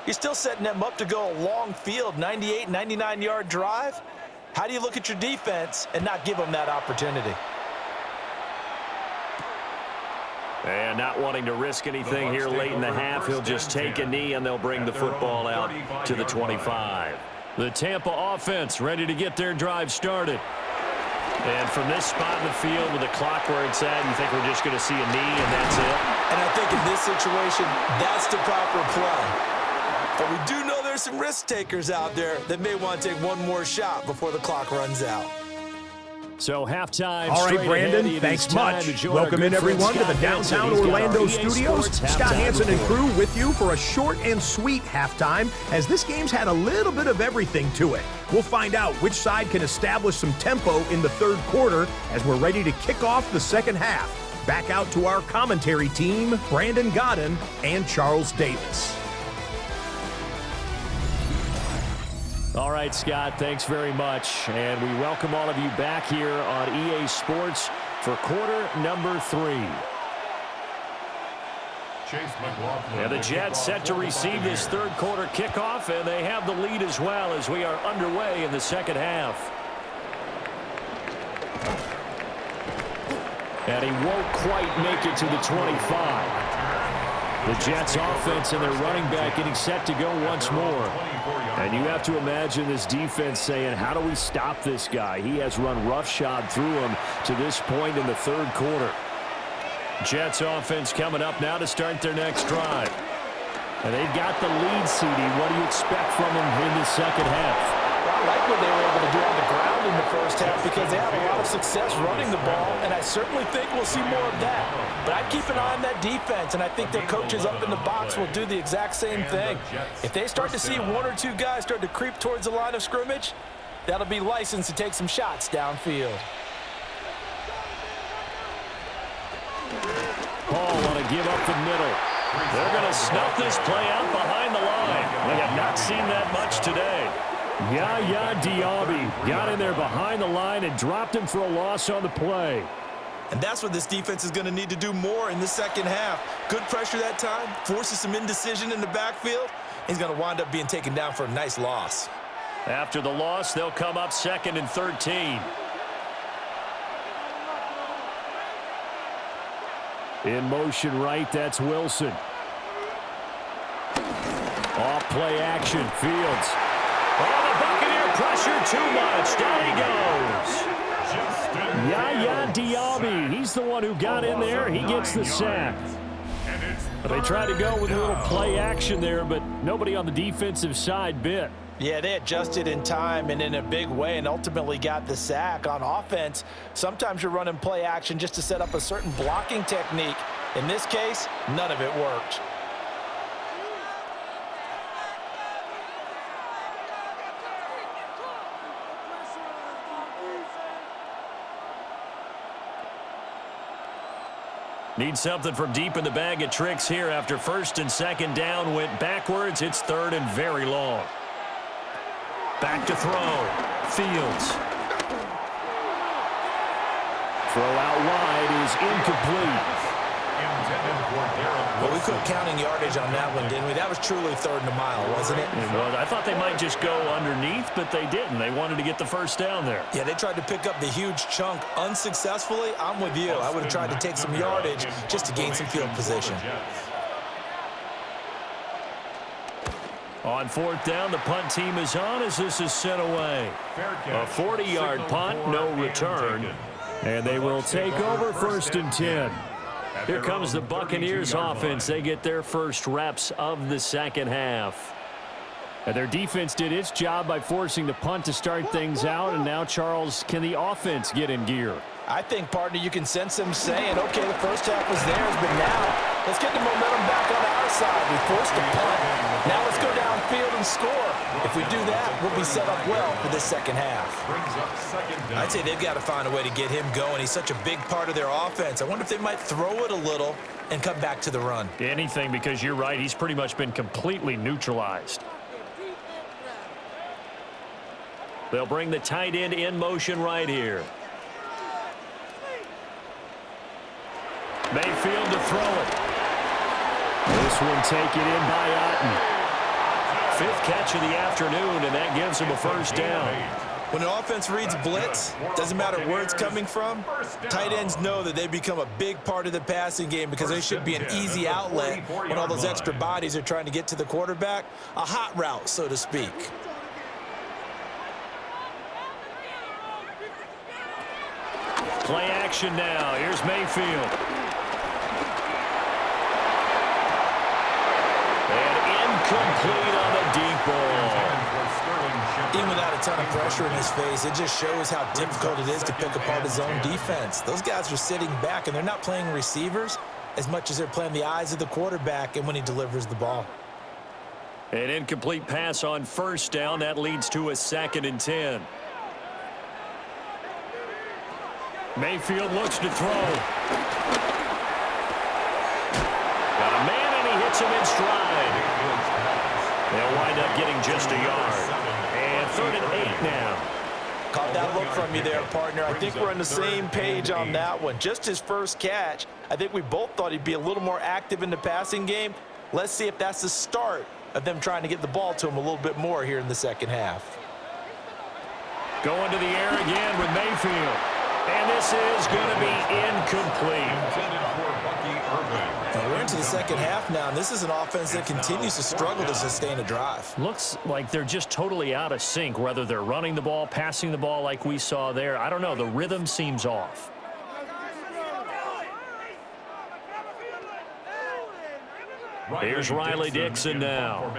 you're still setting them up to go a long field, 98, 99-yard drive. How do you look at your defense and not give them that opportunity? And not wanting to risk anything here late in the half, he'll just take a knee and they'll bring the football out to the 25. The Tampa offense ready to get their drive started. And from this spot in the field with the clock where it's at, you think we're just going to see a knee and that's it? And I think in this situation, that's the proper play. But we do know there's some risk takers out there that may want to take one more shot before the clock runs out. So halftime. All right, Brandon, thanks much. Welcome in, everyone, to the downtown Orlando studios. Scott Hansen and crew with you for a short and sweet halftime, as this game's had a little bit of everything to it. We'll find out which side can establish some tempo in the third quarter as we're ready to kick off the second half. Back out to our commentary team, Brandon Godden and Charles Davis. All right, Scott, thanks very much. And we welcome all of you back here on EA Sports for quarter number 3. And the Jets set to receive this third quarter kickoff, and they have the lead as well as we are underway in the second half. And he won't quite make it to the 25. The Jets offense and their running back getting set to go once more. And you have to imagine this defense saying, how do we stop this guy? He has run roughshod through him to this point in the third quarter. Jets offense coming up now to start their next drive. And they've got the lead, CD. What do you expect from them in the second half? I like what they were able to do on the ground in the first half because they had a lot of success running the ball, and I certainly think we'll see more of that. But I'd keep an eye on that defense, and I think their coaches up in the box will do the exact same thing. If they start to see 1 or 2 guys start to creep towards the line of scrimmage, that'll be licensed to take some shots downfield. Paul want to give up the middle. They're going to snuff this play out behind the line. We have not seen that much today. Yaya Diaby got in there behind the line and dropped him for a loss on the play. And that's what this defense is going to need to do more in the second half. Good pressure that time, forces some indecision in the backfield. He's going to wind up being taken down for a nice loss. After the loss, they'll come up 2nd and 13. In motion right, that's Wilson. Off play action, Fields. Oh, the Buccaneer pressure too much. Down he goes. Yaya Diaby, he's the one who got in there. He gets the sack. But they tried to go with a little play action there, but nobody on the defensive side bit. Yeah, they adjusted in time and in a big way and ultimately got the sack. On offense, sometimes you're running play action just to set up a certain blocking technique. In this case, none of it worked. Need something from deep in the bag of tricks here after 1st and 2nd down went backwards. It's 3rd and very long. Back to throw. Fields. Throw out wide is incomplete. Well, we quit counting yardage on that one, didn't we? That was truly 3rd and a mile, wasn't it? It was. I thought they might just go underneath, but they didn't. They wanted to get the first down there. Yeah, they tried to pick up the huge chunk unsuccessfully. I'm with you. I would have tried to take some yardage just to gain some field position. On 4th down, the punt team is on as this is sent away. A 40-yard punt, no return. And they will take over 1st and 10. Here comes the Buccaneers offense. They get their first reps of the second half. And their defense did its job by forcing the punt to start things out. And now, Charles, can the offense get in gear? I think, partner, you can sense them saying, okay, the first half was theirs, but now let's get the momentum back on our side. We forced the punt. Now let's go downfield field and score. If we do that, we'll be set up well for this second half. I'd say they've got to find a way to get him going. He's such a big part of their offense. I wonder if they might throw it a little and come back to the run. Anything, because you're right. He's pretty much been completely neutralized. They'll bring the tight end in motion right here. Mayfield to throw it. This one taken in by Otten. 5th catch of the afternoon, and that gives him a first down. When an offense reads blitz, doesn't matter where it's coming from, tight ends know that they become a big part of the passing game because they should be an easy outlet when all those extra bodies are trying to get to the quarterback. A hot route, so to speak. Play action now. Here's Mayfield. And incomplete on the deep ball. Even without a ton of pressure in his face, it just shows how difficult it is to pick apart his own defense. Those guys are sitting back, and they're not playing receivers as much as they're playing the eyes of the quarterback and when he delivers the ball. An incomplete pass on first down. That leads to a 2nd and 10. Mayfield looks to throw. Got a man, and he hits him in stride. They'll wind up getting just a yard. And 3rd and 8 now. Caught that look from you there, partner. I think we're on the same page on that one. Just his first catch. I think we both thought he'd be a little more active in the passing game. Let's see if that's the start of them trying to get the ball to him a little bit more here in the second half. Going to the air again with Mayfield. And this is going to be incomplete. Now we're into the second half now, and this is an offense that continues to struggle to sustain a drive. Looks like they're just totally out of sync, whether they're running the ball, passing the ball like we saw there. I don't know. The rhythm seems off. Here's Riley Dixon now,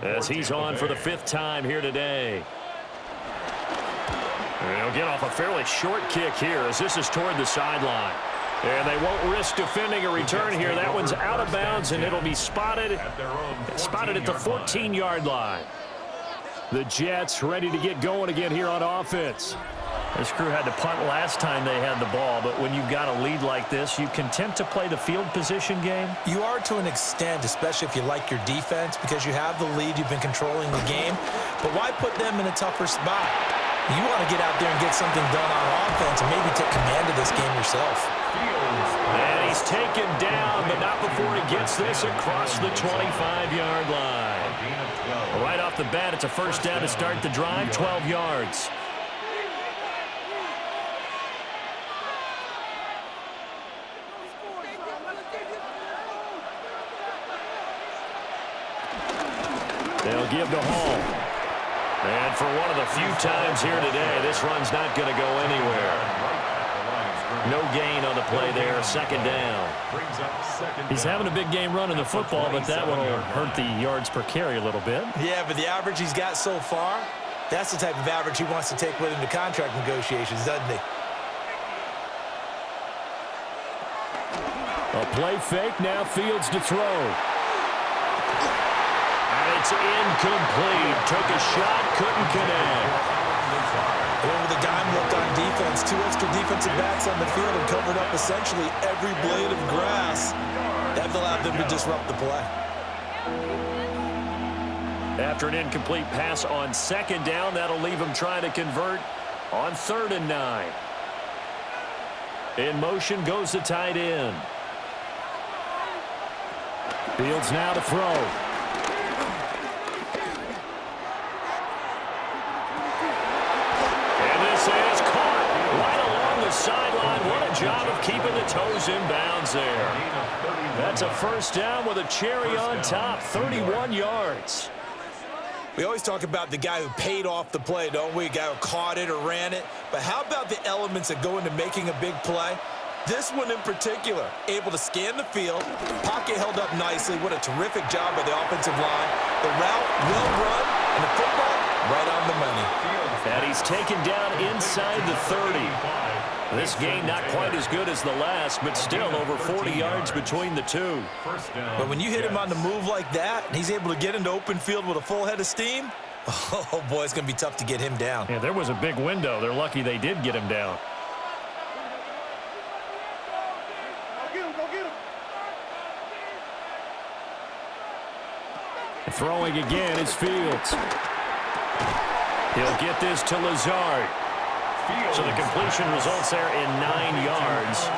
as he's on for the 5th time here today. And he'll get off a fairly short kick here as this is toward the sideline. And they won't risk defending a return here. That one's out of bounds, and it'll be spotted at the 14-yard line. The Jets ready to get going again here on offense. This crew had to punt last time they had the ball, but when you've got a lead like this, you content to play the field position game? You are to an extent, especially if you like your defense, because you have the lead, you've been controlling the game. But why put them in a tougher spot? You want to get out there and get something done on offense and maybe take command of this game yourself. And he's taken down, but not before he gets this across the 25-yard line. Right off the bat, it's a first down to start the drive, 12 yards. They'll give to Hall. And for one of the few times here today, this run's not going to go anywhere. No gain on the play there, 2nd down. He's having a big game running the football, but that one will hurt the yards per carry a little bit. Yeah, but the average he's got so far, that's the type of average he wants to take with him to contract negotiations, doesn't he? A play fake, now Fields to throw. It's incomplete. Took a shot, couldn't connect. And with a dime look on defense, 2 extra defensive backs on the field and covered up essentially every blade of grass. That allowed them to disrupt the play. After an incomplete pass on 2nd down, that'll leave them trying to convert on 3rd and 9. In motion goes the tight end. Fields now to throw. Sideline, what a job of keeping the toes in bounds there. That's a first down with a cherry on top, 31 yards. We always talk about the guy who paid off the play, don't we? A guy who caught it or ran it. But how about the elements that go into making a big play? This one in particular, able to scan the field, pocket held up nicely. What a terrific job by the offensive line. The route well run, and the football Right on the money. And he's taken down inside the 30. This game not quite as good as the last, but still over 40 yards between the two. But when you hit him on the move like that, and he's able to get into open field with a full head of steam, oh, boy, it's going to be tough to get him down. Yeah, there was a big window. They're lucky they did get him down. Throwing again is Fields. He'll get this to Lazard. So the completion results there in 9 yards.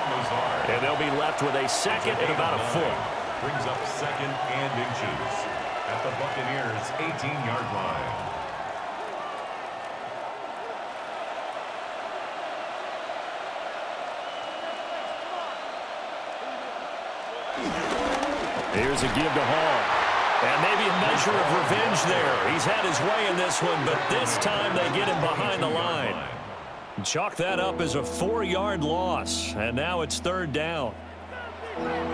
And they'll be left with a second and about a foot. Brings up second and inches at the Buccaneers' 18-yard line. Here's a give to Hall. And maybe a measure of revenge there. He's had his way in this one, but this time they get him behind the line. Chalk that up as a 4-yard loss, and now it's third down.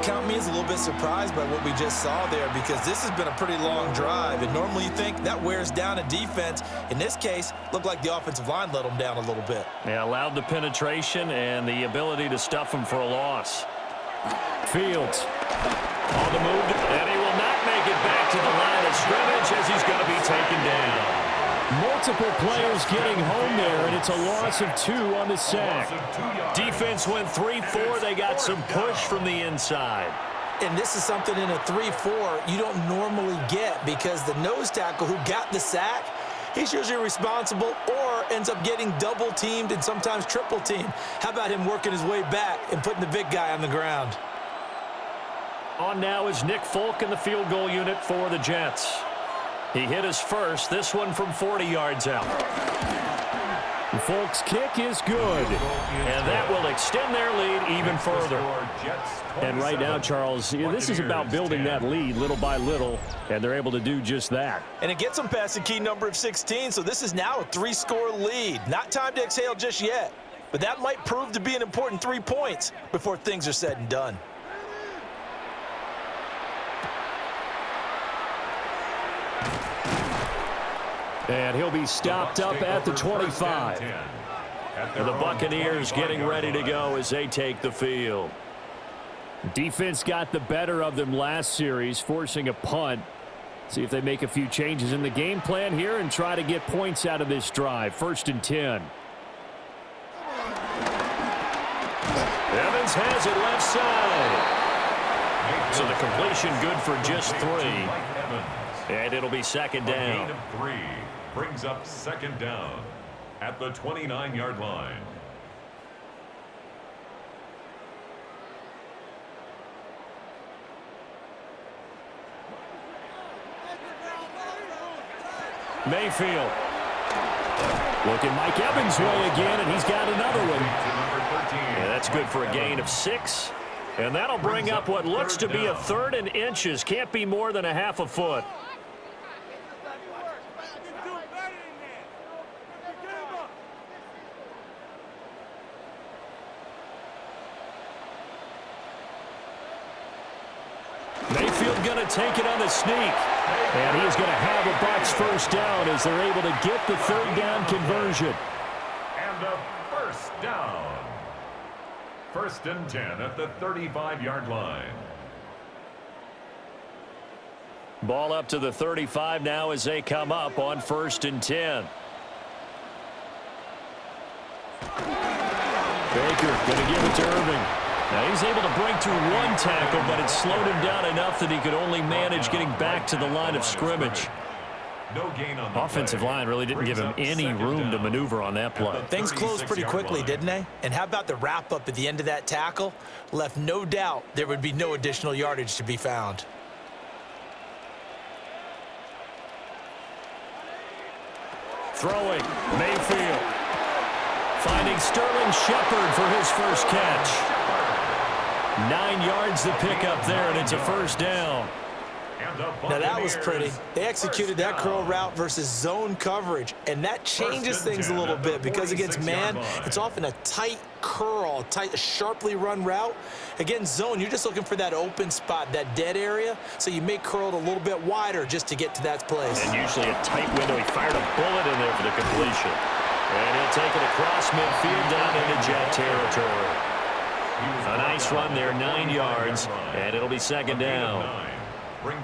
Count me as a little bit surprised by what we just saw there, because this has been a pretty long drive, and normally you think that wears down a defense. In this case, looked like the offensive line let them down a little bit. Yeah, allowed the penetration and the ability to stuff them for a loss. Fields. On the move, and he will not make it back to the line of scrimmage as he's going to be taken down. Multiple players getting home there, and it's a loss of 2 on the sack. Defense went 3-4. They got some push from the inside. And this is something in a 3-4 you don't normally get, because the nose tackle who got the sack, he's usually responsible or ends up getting double-teamed and sometimes triple-teamed. How about him working his way back and putting the big guy on the ground? On now is Nick Folk in the field goal unit for the Jets. He hit his first, this one from 40 yards out. Folk's kick is good. And that will extend their lead even further. And right now, Charles, this is about building that lead little by little, and they're able to do just that. And it gets them past the key number of 16, so this is now a 3-score lead. Not time to exhale just yet, but that might prove to be an important 3 points before things are said and done. And he'll be stopped up at the 25. And the Buccaneers getting ready to go as they take the field. Defense got the better of them last series, forcing a punt. See if they make a few changes in the game plan here and try to get points out of this drive. 1st and 10. Evans has it left side. So the completion good for just 3. And it'll be second down. A gain of 3 brings up second down at the 29-yard line. Mayfield. Looking Mike Evans' way again, and he's got another one. Yeah, that's good for a gain of 6. And that'll bring up what looks to be a 3rd and inches. Can't be more than a half a foot. Mayfield going to take it on the sneak. And he's going to have a Bucs first down as they're able to get the 3rd down conversion. And a first down. 1st and 10 at the 35-yard line. Ball up to the 35 now as they come up on 1st and 10. Baker going to give it to Irving. Now he's able to break through 1 tackle, but it slowed him down enough that he could only manage getting back to the line of scrimmage. No gain on the offensive line really didn't give him any room to maneuver on that play. Things closed pretty quickly, didn't they? And how about the wrap-up at the end of that tackle? Left no doubt there would be no additional yardage to be found. Throwing, Mayfield. Finding Sterling Shepard for his first catch. 9 yards to pick up there, and it's a first down. Now that was pretty. They executed that curl route versus zone coverage, and that changes things a little bit because against man, it's often a tight curl, a sharply run route. Against zone, you're just looking for that open spot, that dead area, so you may curl it a little bit wider just to get to that place. And usually a tight window. He fired a bullet in there for the completion. And he'll take it across midfield down into Jet territory. A nice run there, 9 yards, and it'll be second down.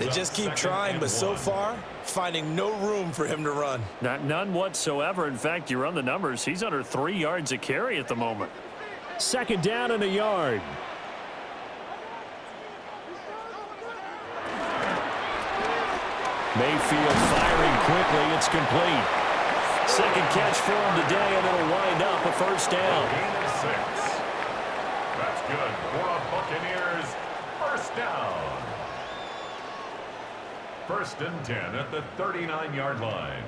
They just keep trying, but so far, finding no room for him to run. None whatsoever. In fact, you run the numbers, he's under 3 yards a carry at the moment. Second down and a yard. Mayfield firing quickly. It's complete. Second catch for him today, and it'll wind up a first down. Gain of 6. That's good for a Buccaneers first down. First and 10 at the 39-yard line.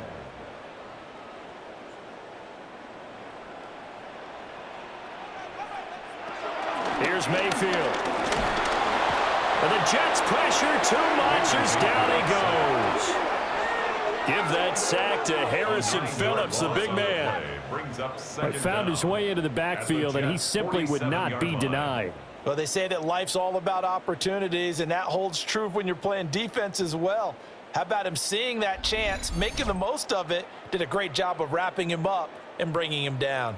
Here's Mayfield. And the Jets pressure too much as down he goes. Give that sack to Harrison Phillips, the big man. Found his way into the backfield, and he simply would not be denied. Well, they say that life's all about opportunities, and that holds true when you're playing defense as well. How about him seeing that chance, making the most of it, did a great job of wrapping him up and bringing him down.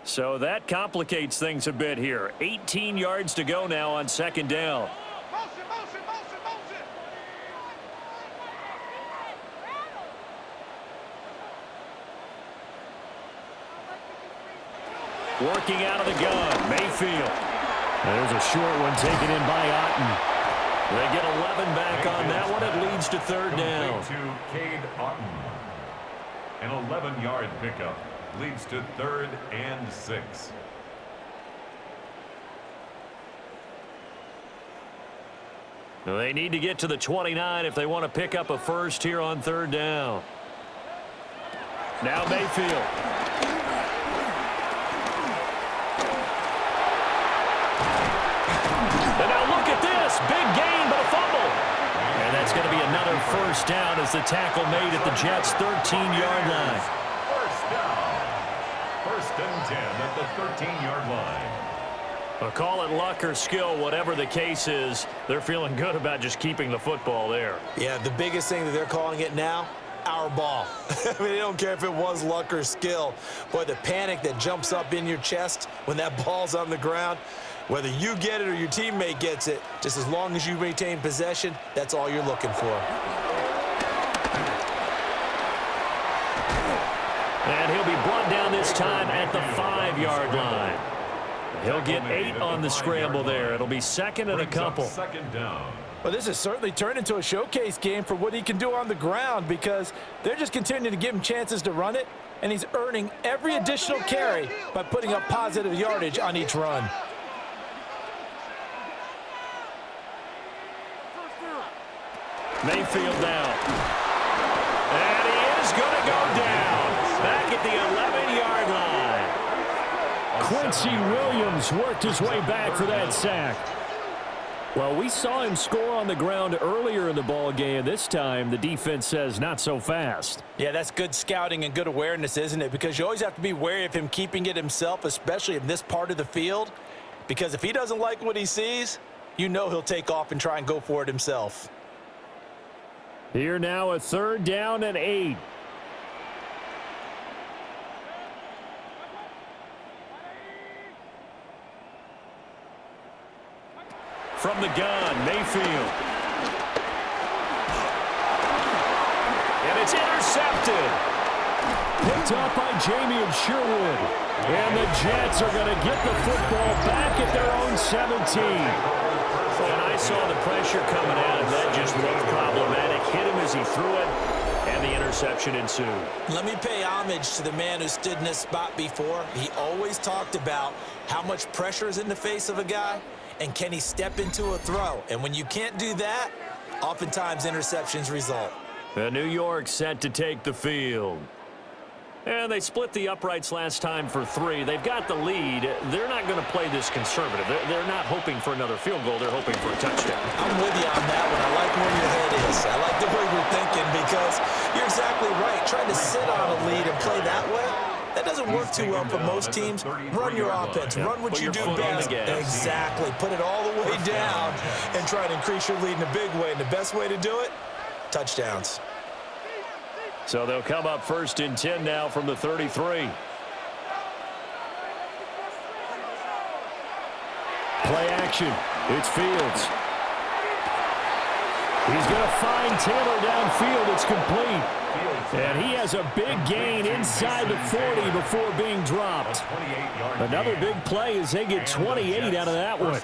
So that complicates things a bit here. 18 yards to go now on second down. Working out of the gun, Mayfield. There's a short one taken in by Otten. They get 11 back on that one. It leads to third down. To Cade Otten. An 11-yard pickup leads to 3rd and 6. They need to get to the 29 if they want to pick up a first here on third down. Now Mayfield. And now look at this. Big gain, but a fumble. And that's going to be another first down as the tackle made at the Jets' 13-yard line. First down. First and 10 at the 13-yard line. Well, call it luck or skill, whatever the case is, they're feeling good about just keeping the football there. Yeah, the biggest thing that they're calling it now, our ball. I mean, they don't care if it was luck or skill. Boy, the panic that jumps up in your chest when that ball's on the ground, whether you get it or your teammate gets it, just as long as you maintain possession, that's all you're looking for. And he'll be brought down this time at the 5-yard line. He'll get 8 on the scramble there. It'll be second and a couple. Second down. Well, this has certainly turned into a showcase game for what he can do on the ground because they're just continuing to give him chances to run it, and he's earning every additional carry by putting up positive yardage on each run. Mayfield down. And he is going to go down. Back at the 11-yard line. Quincy Williams worked his way back for that sack. Well, we saw him score on the ground earlier in the ball game. This time, the defense says not so fast. Yeah, that's good scouting and good awareness, isn't it? Because you always have to be wary of him keeping it himself, especially in this part of the field. Because if he doesn't like what he sees, you know he'll take off and try and go for it himself. Here now, a 3rd down and 8. From the gun, Mayfield. And it's intercepted. Picked up by Jamie and Sherwood. And the Jets are going to get the football back at their own 17. And I saw the pressure coming out, and that just looked problematic. Hit him as he threw it, and the interception ensued. Let me pay homage to the man who stood in this spot before. He always talked about how much pressure is in the face of a guy, and can he step into a throw? And when you can't do that, oftentimes interceptions result. New York set to take the field. And they split the uprights last time for 3. They've got the lead. They're not going to play this conservative. They're not hoping for another field goal. They're hoping for a touchdown. I'm with you on that one. I like where your head is. I like the way you're thinking because you're exactly right. Trying to sit on a lead and play that way, that doesn't work too well for most teams. Run your offense. Run what you do best. Exactly. Put it all the way down and try to increase your lead in a big way. And the best way to do it, touchdowns. So they'll come up 1st and 10 now from the 33. Play action. It's Fields. He's going to find Taylor downfield. It's complete. And he has a big gain inside the 40 before being dropped. Another big play as they get 28 out of that one.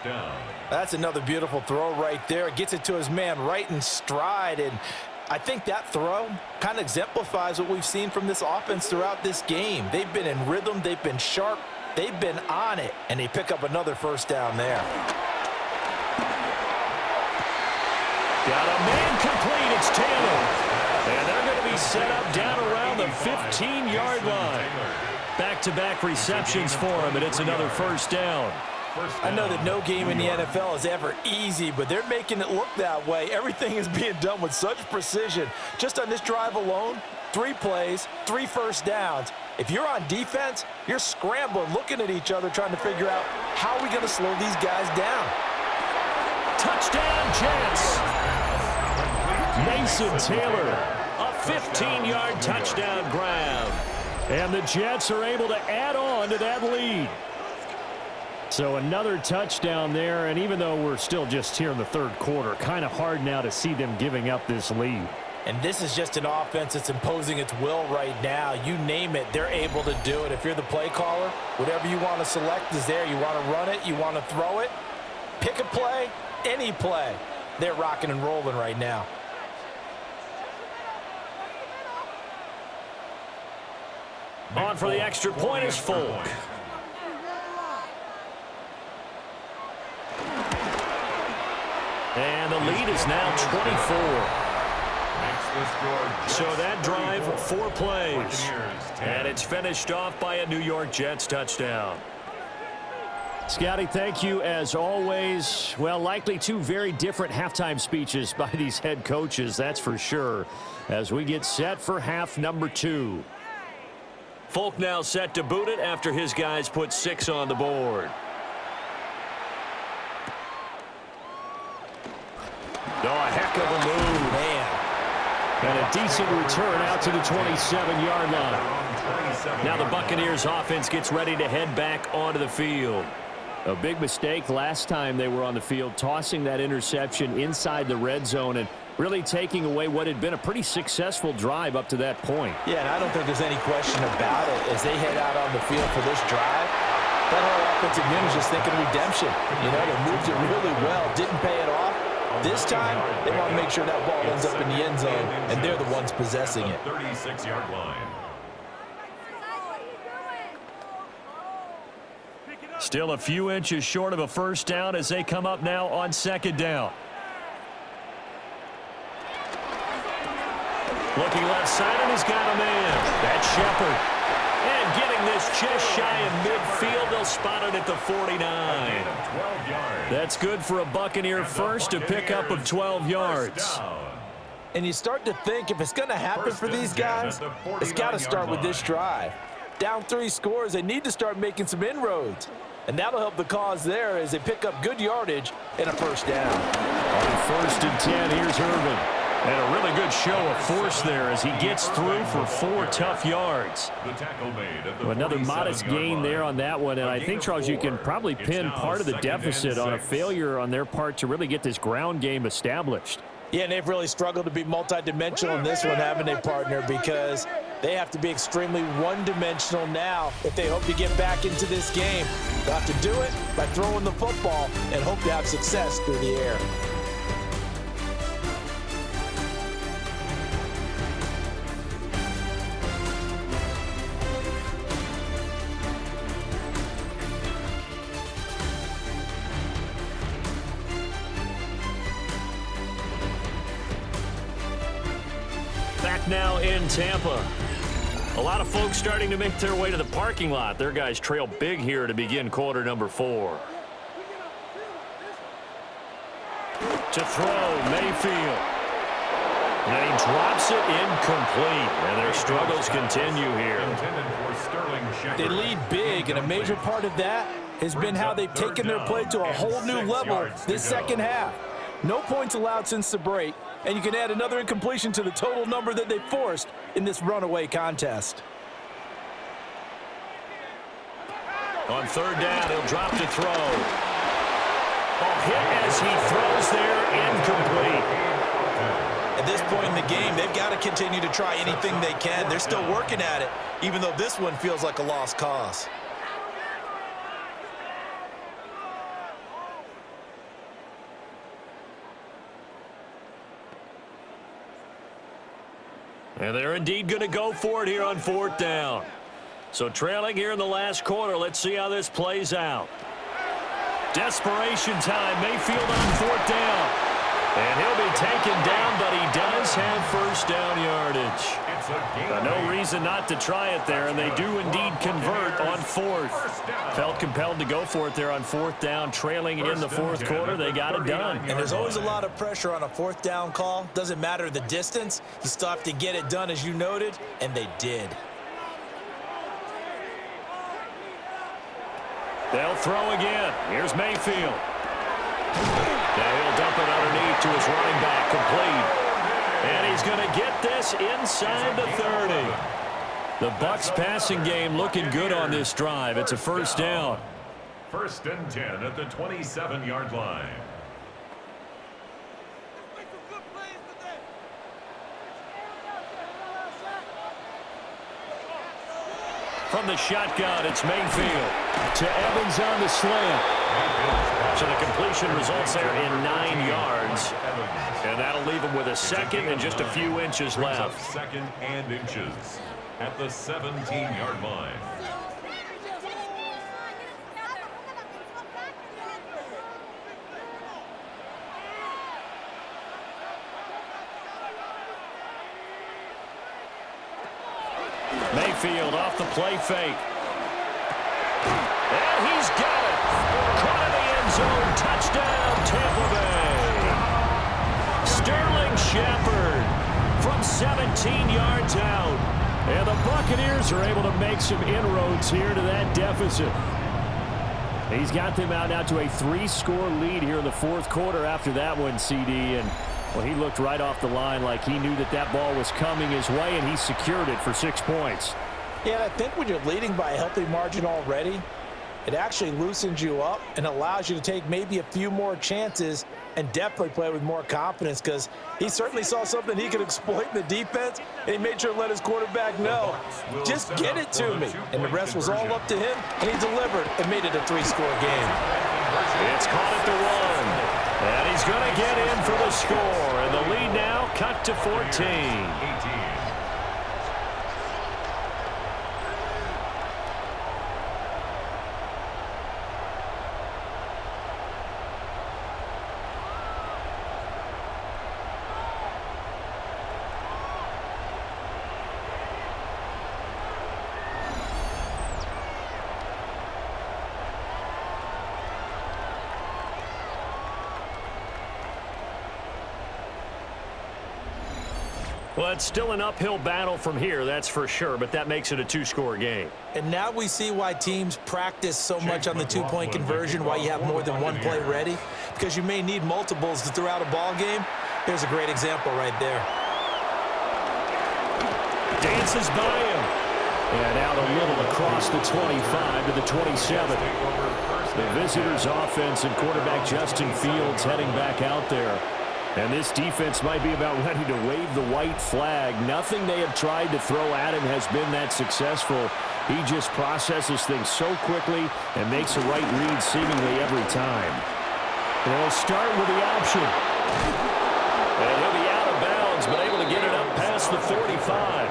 That's another beautiful throw right there. Gets it to his man right in stride. And I think that throw kind of exemplifies what we've seen from this offense throughout this game. They've been in rhythm. They've been sharp. They've been on it. And they pick up another first down there. Got a man complete. It's Taylor. And they're going to be set up down around the 15-yard line. Back-to-back receptions for him, and it's another first down. I know that no game in the NFL is ever easy, but they're making it look that way. Everything is being done with such precision. Just on this drive alone, 3 plays, 3 first downs. If you're on defense, you're scrambling, looking at each other, trying to figure out how are we going to slow these guys down. Touchdown, Jets. Mason Taylor, a 15-yard touchdown grab. And the Jets are able to add on to that lead. So another touchdown there, and even though we're still just here in the 3rd quarter, kind of hard now to see them giving up this lead. And this is just an offense that's imposing its will right now. You name it, they're able to do it. If you're the play caller, whatever you want to select is there. You want to run it, you want to throw it, pick a play, any play. They're rocking and rolling right now. On for the extra point is Folk. And the lead is now 24. So that drive, 4 plays. And it's finished off by a New York Jets touchdown. Scotty, thank you as always. Well, likely 2 very different halftime speeches by these head coaches, that's for sure, as we get set for half number 2. Folk now set to boot it after his guys put 6 on the board. Oh, a heck of a move, man. And a decent return out to the 27-yard line. Now the Buccaneers offense gets ready to head back onto the field. A big mistake last time they were on the field, tossing that interception inside the red zone and really taking away what had been a pretty successful drive up to that point. Yeah, and I don't think there's any question about it. As they head out on the field for this drive, that whole offensive unit is just thinking redemption. You know, they moved it really well, didn't pay it off. This time, they want to make sure that ball ends up in the end zone, and they're the ones possessing it. 36-yard line. Still a few inches short of a first down as they come up now on 2nd down. Looking left side, and he's got a man. That's Shepard. And getting this just shy of midfield, they'll spot it at the 49. That's good for a Buccaneer first, a pickup of 12 yards. And you start to think if it's going to happen for these guys, it's got to start with this drive. Down 3 scores, they need to start making some inroads. And that'll help the cause there as they pick up good yardage and a first down. On 1st and 10, here's Irvin. And a really good show of force there as he gets through for 4 tough yards. Another modest gain there on that one. And I think, Charles, you can probably pin part of the deficit on a failure on their part to really get this ground game established. Yeah, and they've really struggled to be multidimensional in this one, haven't they, partner? Because they have to be extremely one-dimensional now if they hope to get back into this game. They'll have to do it by throwing the football and hope to have success through the air. back now in Tampa. A lot of folks starting to make their way to the parking lot. Their guys trail big here to begin quarter number 4. To throw, Mayfield. And he drops it incomplete. And their struggles continue here. They lead big, and a major part of that has been how they've taken their play to a whole new level this second half. No points allowed since the break, and you can add another incompletion to the total number that they forced in this runaway contest. On third down, he'll drop to throw. Ball hit as he throws there, incomplete. At this point in the game, they've got to continue to try anything they can. They're still working at it, even though this one feels like a lost cause. And they're indeed going to go for it here on fourth down. So trailing here in the last quarter. Let's see how this plays out. Desperation time. Mayfield on fourth down. And he'll be taken down, but he does have first down yardage. No reason not to try it there, and they do indeed convert on fourth. Felt compelled to go for it there on fourth down, trailing in the fourth quarter. They got it done. And there's always a lot of pressure on a fourth down call. Doesn't matter the distance. You still have to get it done, as you noted, and they did. They'll throw again. Here's Mayfield. Now he'll dump it underneath to his running back, complete. And he's going to get this inside the 30. The Bucs passing game looking good on this drive. It's a first down. First and 10 at the 27-yard line. From the shotgun, it's Mayfield. To Evans on the slant. So the completion results there in 9 yards. And that'll leave him with a second and just a few inches left. Second and inches at the 17-yard line. Mayfield off the play fake. And he's got it. Caught in the end zone. Touchdown, Tampa Bay. Sterling Shepard from 17 yards out. And the Buccaneers are able to make some inroads here to that deficit. He's got them out now to a 3-score lead here in the fourth quarter after that one, CD. And well, he looked right off the line like he knew that that ball was coming his way, and he secured it for 6 points. Yeah, and I think when you're leading by a healthy margin already, it actually loosens you up and allows you to take maybe a few more chances and definitely play with more confidence, because he certainly saw something he could exploit in the defense, and he made sure to let his quarterback know, just get it to me. And the rest was all up to him, and he delivered and made it a 3-score game. It's caught at the 1. And he's going to get in for the score. And the lead now cut to 14. Well, it's still an uphill battle from here, that's for sure, but that makes it a 2-score game. And now we see why teams practice so much on the 2-point conversion, why you have more than one play ready, because you may need multiples to throw out a ball game. There's a great example right there. Dances by him. And out a little across the 25 to the 27. The visitors' offense and quarterback Justin Fields heading back out there. And this defense might be about ready to wave the white flag. Nothing they have tried to throw at him has been that successful. He just processes things so quickly and makes the right read seemingly every time. They'll start with the option. And he'll be out of bounds, but able to get it up past the 45.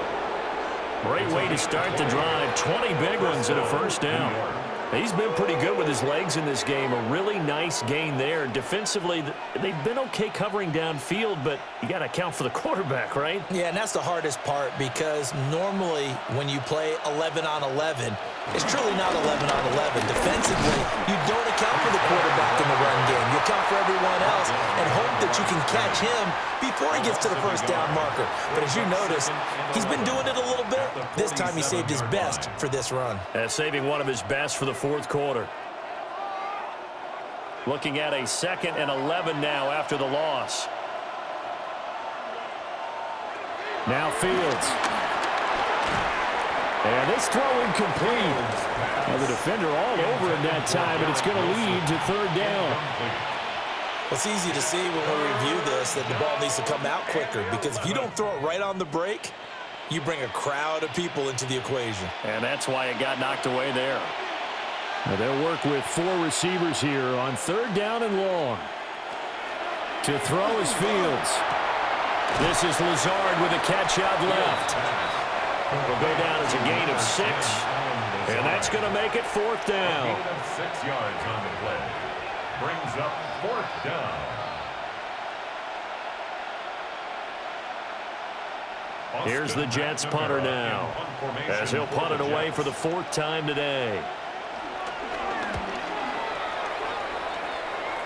Great way to start the drive. 20 big ones at a first down. He's been pretty good with his legs in this game. A really nice gain there. Defensively, they've been okay covering downfield, but you got to account for the quarterback, right? Yeah, and that's the hardest part because normally when you play 11 on 11, it's truly not 11 on 11. Defensively, you don't account for the quarterback in the run game. You account for everyone else and hope that you can catch him before he gets to the first down marker. But as you noticed, he's been doing it a little bit. This time he saved his best for this run. Saving one of his best for the fourth quarter. Looking at a 2nd and 11 now after the loss. Now Fields. And this throw incomplete. Well, the defender all over him that time, and it's going to lead to 3rd down. It's easy to see when we review this that the ball needs to come out quicker because if you don't throw it right on the break, you bring a crowd of people into the equation. And that's why it got knocked away there. Now they'll work with 4 receivers here on 3rd down and long. To throw is Fields. This is Lazard with a catch out left. Will go down as a gain of 6. And that's going to make it 4th down. A gain of 6 yards on the play. Brings up 4th down. Here's the Jets punter now, as he'll punt it away for the 4th time today.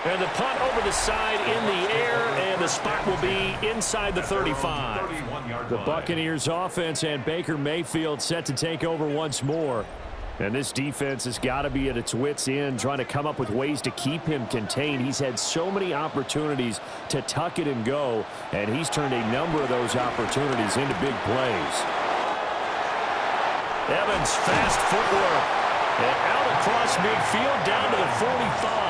And the punt over the side in the air, and the spot will be inside the 35. The Buccaneers offense and Baker Mayfield set to take over once more. And this defense has got to be at its wits' end, trying to come up with ways to keep him contained. He's had so many opportunities to tuck it and go, and he's turned a number of those opportunities into big plays. Evans, fast footwork, and out across midfield down to the 45.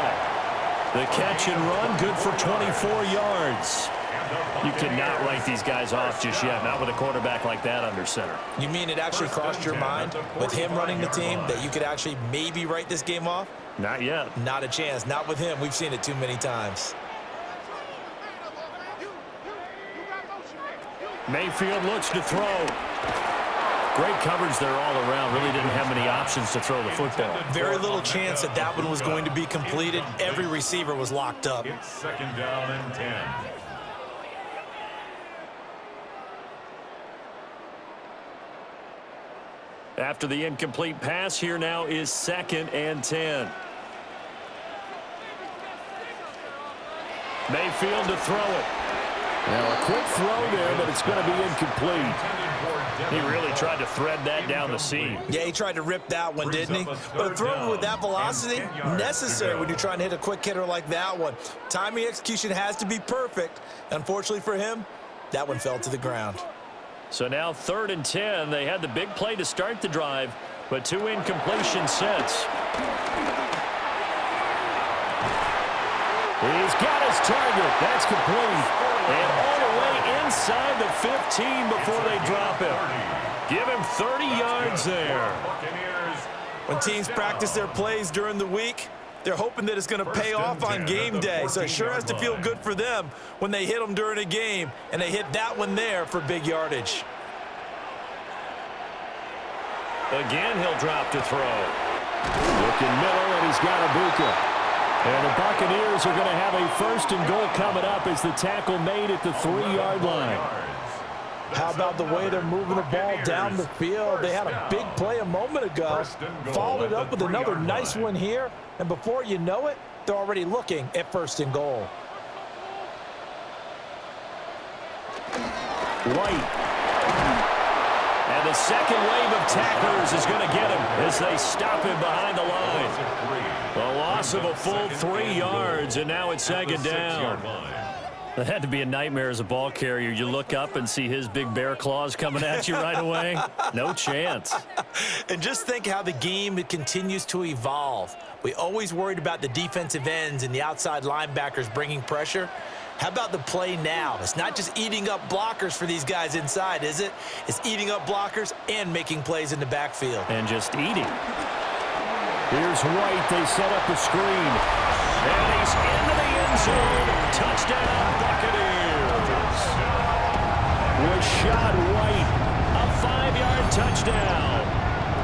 The catch and run, good for 24 yards. You cannot write these guys off just yet, not with a quarterback like that under center. You mean it actually crossed your mind with him running the team that you could actually maybe write this game off? Not yet. Not a chance. Not with him. We've seen it too many times. Mayfield looks to throw. Great coverage there all around. Really didn't have many options to throw the football. Very little chance that that one was going to be completed. Every receiver was locked up. It's 2nd down and 10. After the incomplete pass, here now is 2nd and 10. Mayfield to throw it. Now a quick throw there, but it's going to be incomplete. He really tried to thread that down the seam. Yeah, he tried to rip that one, didn't he? But throwing with that velocity, necessary when you're trying to hit a quick hitter like that one. Timing execution has to be perfect. Unfortunately for him, that one fell to the ground. So now 3rd and 10. They had the big play to start the drive, but 2 incompletions since. He's got his target. That's complete. And all the way inside the 15 before they drop him. Give him 30 yards there. When teams practice their plays during the week, they're hoping that it's going to pay off on game day. So it sure has to feel good for them when they hit them during a game, and they hit that one there for big yardage. Again, he'll drop to throw. Looking middle, and he's got Ibuka. And the Buccaneers are going to have a 1st and goal coming up as the tackle made at the 3-yard line. How about the way they're moving the ball down the field? They had a big play a moment ago, followed it up with another nice one here, and before you know it, they're already looking at 1st and goal. White. And the second wave of tacklers is going to get him as they stop him behind the line. A loss of a full 3 yards, and now it's 2nd down. That had to be a nightmare as a ball carrier. You look up and see his big bear claws coming at you right away. No chance. And just think how the game continues to evolve. We always worried about the defensive ends and the outside linebackers bringing pressure. How about the play now? It's not just eating up blockers for these guys inside, is it? It's eating up blockers and making plays in the backfield. And just eating. Here's White. They set up the screen. And he's into the end zone. Touchdown, Buccaneers. Rashad White, a 5-yard touchdown.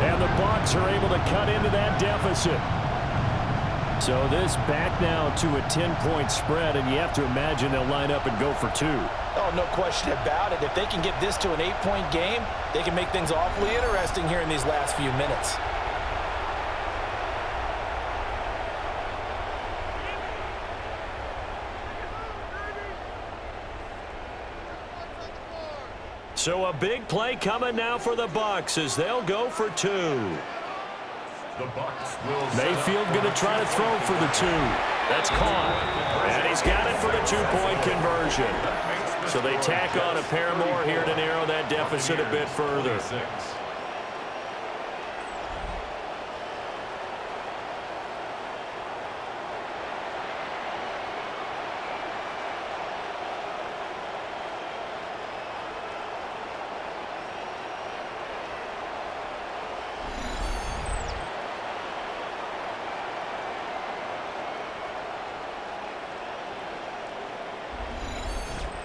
And the Bucs are able to cut into that deficit. So this back now to a 10-point spread, and you have to imagine they'll line up and go for 2. Oh, no question about it. If they can get this to an 8-point game, they can make things awfully interesting here in these last few minutes. So a big play coming now for the Bucs as they'll go for 2. Mayfield going to try to throw for the 2. That's caught. And he's got it for the 2-point conversion. So they tack on a pair more here to narrow that deficit a bit further.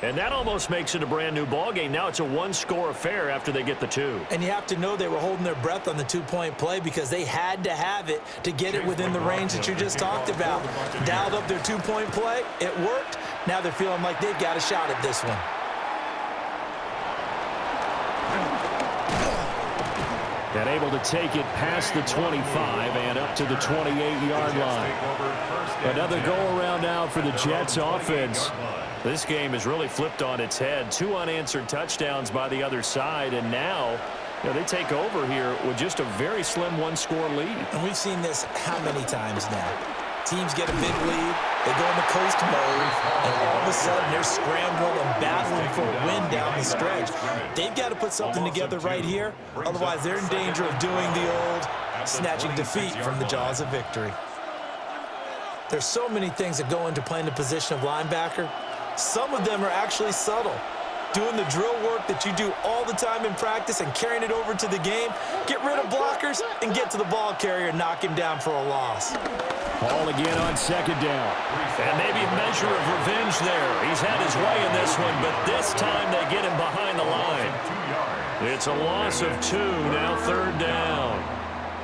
And that almost makes it a brand-new ball game. Now it's a one-score affair after they get the 2. And you have to know they were holding their breath on the 2-point play because they had to have it to get it within the range that you just talked about. Dialed up their 2-point play. It worked. Now they're feeling like they've got a shot at this one. And able to take it past the 25 and up to the 28-yard line. Another go-around now for the Jets offense. This game is really flipped on its head. 2 unanswered touchdowns by the other side, and now they take over here with just a very slim one-score lead. And we've seen this how many times now? Teams get a big lead, they go into coast mode, and all of a sudden they're scrambling and battling for a win down the stretch. They've got to put something together right here, otherwise they're in danger of doing the old snatching defeat from the jaws of victory. There's so many things that go into playing the position of linebacker. Some of them are actually subtle. Doing the drill work that you do all the time in practice and carrying it over to the game. Get rid of blockers and get to the ball carrier and knock him down for a loss. Ball again on 2nd down. And maybe a measure of revenge there. He's had his way in this one, but this time they get him behind the line. It's a loss of 2, now 3rd down.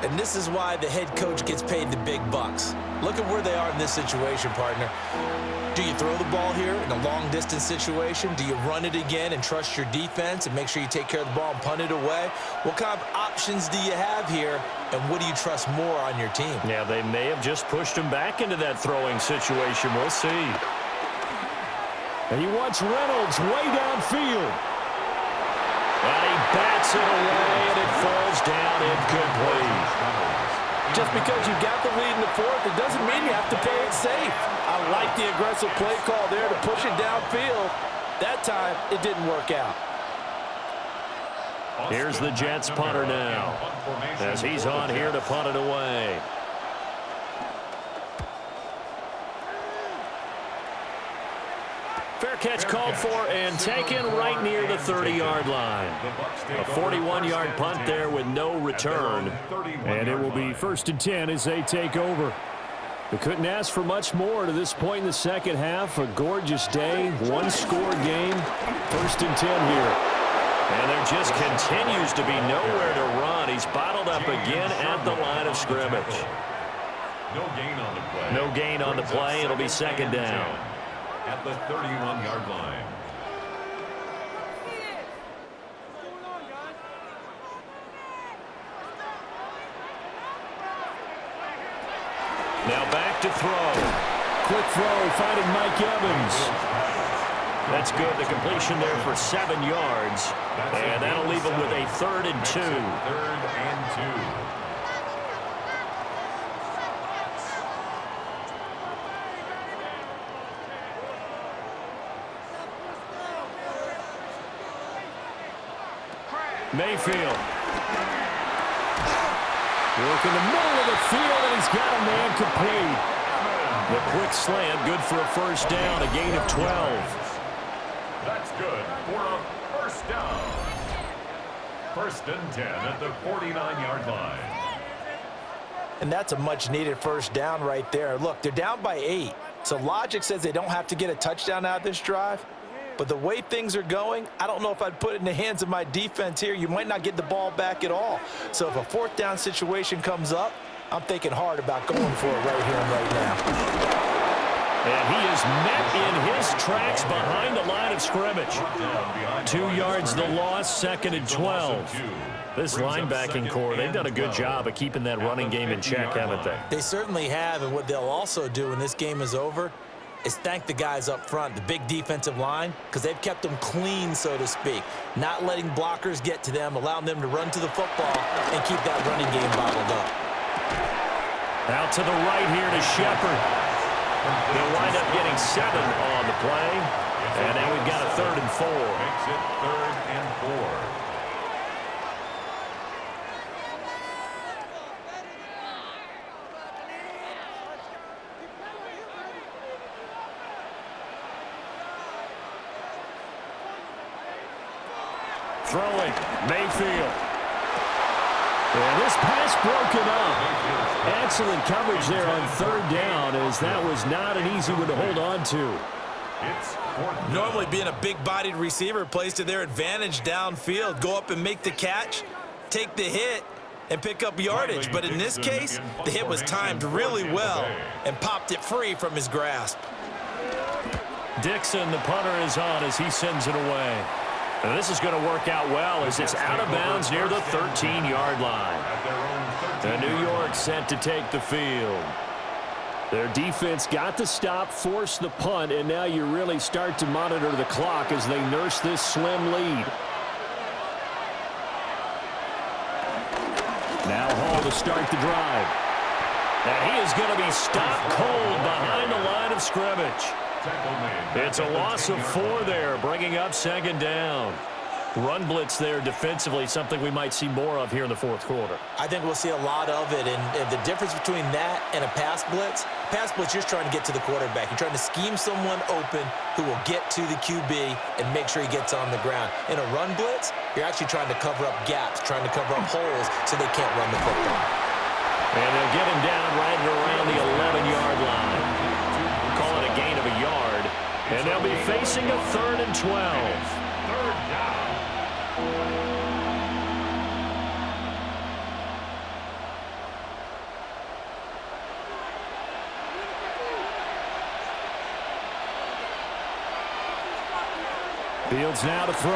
And this is why the head coach gets paid the big bucks. Look at where they are in this situation, partner. Do you throw the ball here in a long-distance situation? Do you run it again and trust your defense and make sure you take care of the ball and punt it away? What kind of options do you have here, and what do you trust more on your team? Yeah, they may have just pushed him back into that throwing situation. We'll see. And he wants Reynolds way downfield. And he bats it away, and it falls down incomplete. Just because you got the lead in the 4th, it doesn't mean you have to play it safe. I like the aggressive play call there to push it downfield. That time, it didn't work out. Here's the Jets punter now, as he's on here to punt it away. Fair catch called for and taken right near the 30-yard line. A 41-yard punt there with no return. And it will be 1st and 10 as they take over. They couldn't ask for much more to this point in the second half. A gorgeous day, one-score game. 1st and 10 here. And there just continues to be nowhere to run. He's bottled up again at the line of scrimmage. No gain on the play. No gain on the play. It'll be 2nd down. At the 31-yard line. Now back to throw. Quick throw, finding Mike Evans. That's good. The completion there for 7 yards. And that'll leave him with a 3rd and 2. 3rd and 2. Mayfield. Work in the middle of the field, and he's got a man complete. The quick slant, good for a 1st down, a gain of 12. That's good for a 1st down. 1st and 10 at the 49-yard line. And that's a much-needed 1st down right there. Look, they're down by 8. So logic says they don't have to get a touchdown out of this drive. But the way things are going, I don't know if I'd put it in the hands of my defense here. You might not get the ball back at all. So if a fourth down situation comes up, I'm thinking hard about going for it right here and right now. And he is met in his tracks behind the line of scrimmage. 2 yards the loss, 2nd and 12. This linebacking core, they've done a good job of keeping that running game in check, haven't they? They certainly have, and what they'll also do when this game is over is thank the guys up front, the big defensive line, because they've kept them clean, so to speak, not letting blockers get to them, allowing them to run to the football and keep that running game bottled up. Out to the right here to Shepard. They'll wind up getting 7 on the play, and now we've got a 3rd and 4. Makes it 3rd and 4. Throwing, Mayfield. And this pass broken up. Excellent coverage there on 3rd down, as that was not an easy one to hold on to. Normally being a big-bodied receiver plays to their advantage downfield. Go up and make the catch, take the hit, and pick up yardage. But in this case, the hit was timed really well and popped it free from his grasp. Dixon, the punter, is on as he sends it away. And this is going to work out well as it's out of bounds near the 13-yard line. And New York set to take the field. Their defense got the stop, forced the punt, and now you really start to monitor the clock as they nurse this slim lead. Now Hall to start the drive. And he is going to be stopped cold behind the line of scrimmage. It's a loss of 4 there, bringing up 2nd down. Run blitz there defensively, something we might see more of here in the 4th quarter. I think we'll see a lot of it, and the difference between that and a pass blitz, you're trying to get to the quarterback. You're trying to scheme someone open who will get to the QB and make sure he gets on the ground. In a run blitz, you're actually trying to cover up gaps, trying to cover up holes so they can't run the football. And they'll get him down right around the 11-yard line. Call it a gain of a yard, and they'll be facing a 3rd and 12. 3rd down. Fields now to throw.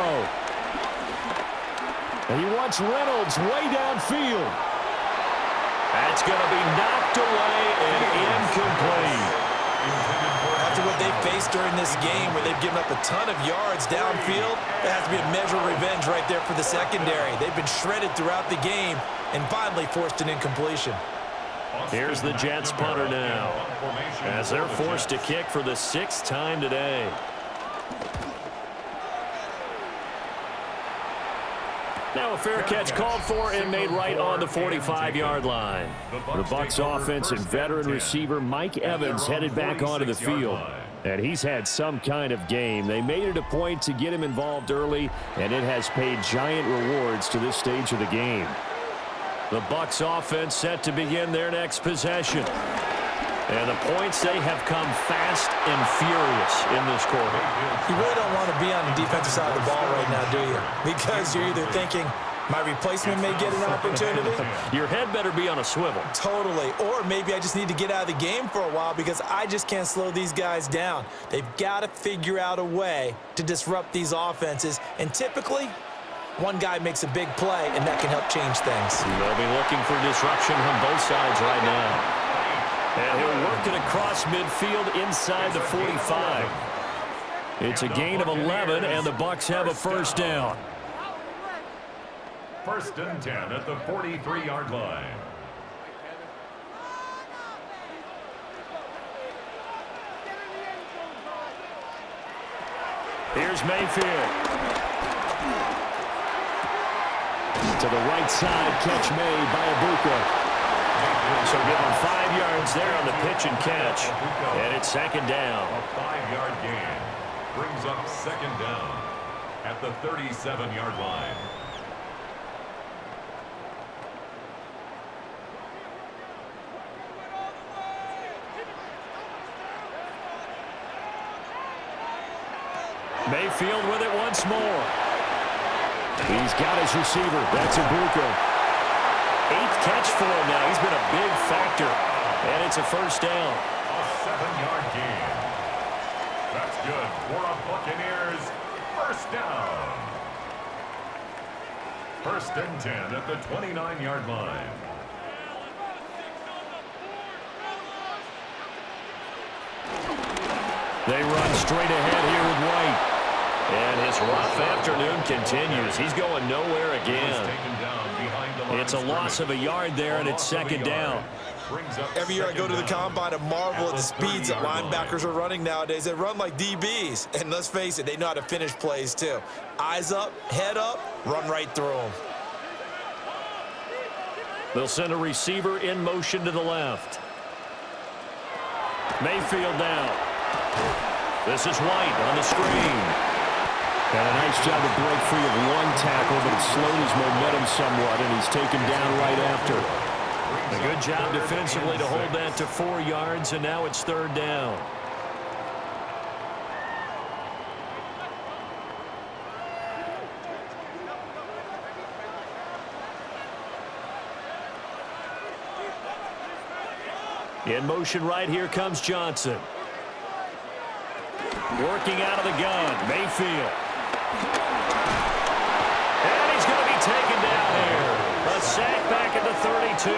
And he wants Reynolds way downfield. That's going to be knocked away and incomplete. After what they faced during this game where they've given up a ton of yards downfield, there has to be a measure of revenge right there for the secondary. They've been shredded throughout the game and finally forced an incompletion. Here's the Jets punter now as they're forced to kick for the 6th time today. Now a fair catch called for and made right on the 45-yard line. The Bucs offense and veteran receiver Mike Evans headed back onto the field. And he's had some kind of game. They made it a point to get him involved early, and it has paid giant rewards to this stage of the game. The Bucs offense set to begin their next possession. And the points, they have come fast and furious in this quarter. You really don't want to be on the defensive side of the ball right now, do you? Because you're either thinking, my replacement may get an opportunity. Your head better be on a swivel. Totally. Or maybe I just need to get out of the game for a while because I just can't slow these guys down. They've got to figure out a way to disrupt these offenses. And typically, one guy makes a big play, and that can help change things. They'll be looking for disruption on both sides right now. And he'll work it across midfield inside the 45. It's a gain of 11, and the Bucs have a 1st down. 1st and 10 at the 43-yard line. Here's Mayfield. To the right side, catch made by Ibuka. So give him 5 yards there on the pitch and catch. And it's 2nd down. A 5-yard gain brings up 2nd down at the 37-yard line. Mayfield with it once more. He's got his receiver. That's Ibuka. 8th catch for him now. He's been a big factor. And it's a first down. A 7-yard gain. That's good for a Buccaneers first down. 1st and 10 at the 29-yard line. They run straight ahead here with White. And his rough afternoon continues. He's going nowhere again. It's a loss of a yard there, and it's 2nd down. Every year I go to the combine and marvel at the speeds that linebackers are running nowadays. They run like DBs. And let's face it, they know how to finish plays too. Eyes up, head up, run right through them. They'll send a receiver in motion to the left. Mayfield down. This is White on the screen. And a nice job to break free of one tackle, but it slowed his momentum somewhat, and he's taken down right after. A good job defensively to hold that to 4 yards, and now it's 3rd down. In motion right here comes Johnson. Working out of the gun, Mayfield. And he's going to be taken down here. A sack back at the 32.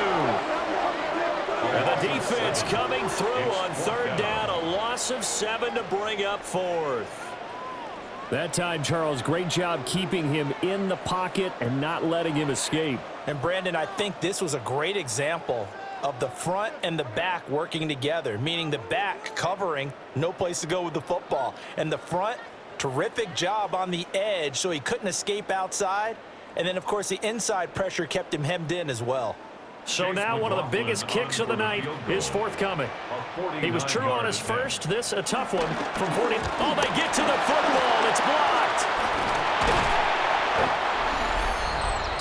And the defense coming through on 3rd down. A loss of 7 to bring up 4th. That time, Charles, great job keeping him in the pocket and not letting him escape. And Brandon, I think this was a great example of the front and the back working together, meaning the back covering, no place to go with the football. And the front, terrific job on the edge so he couldn't escape outside. And then, of course, the inside pressure kept him hemmed in as well. So now one of the biggest kicks of the night is forthcoming. He was true on his first. This a tough one from 40. Oh, they get to the football. It's blocked.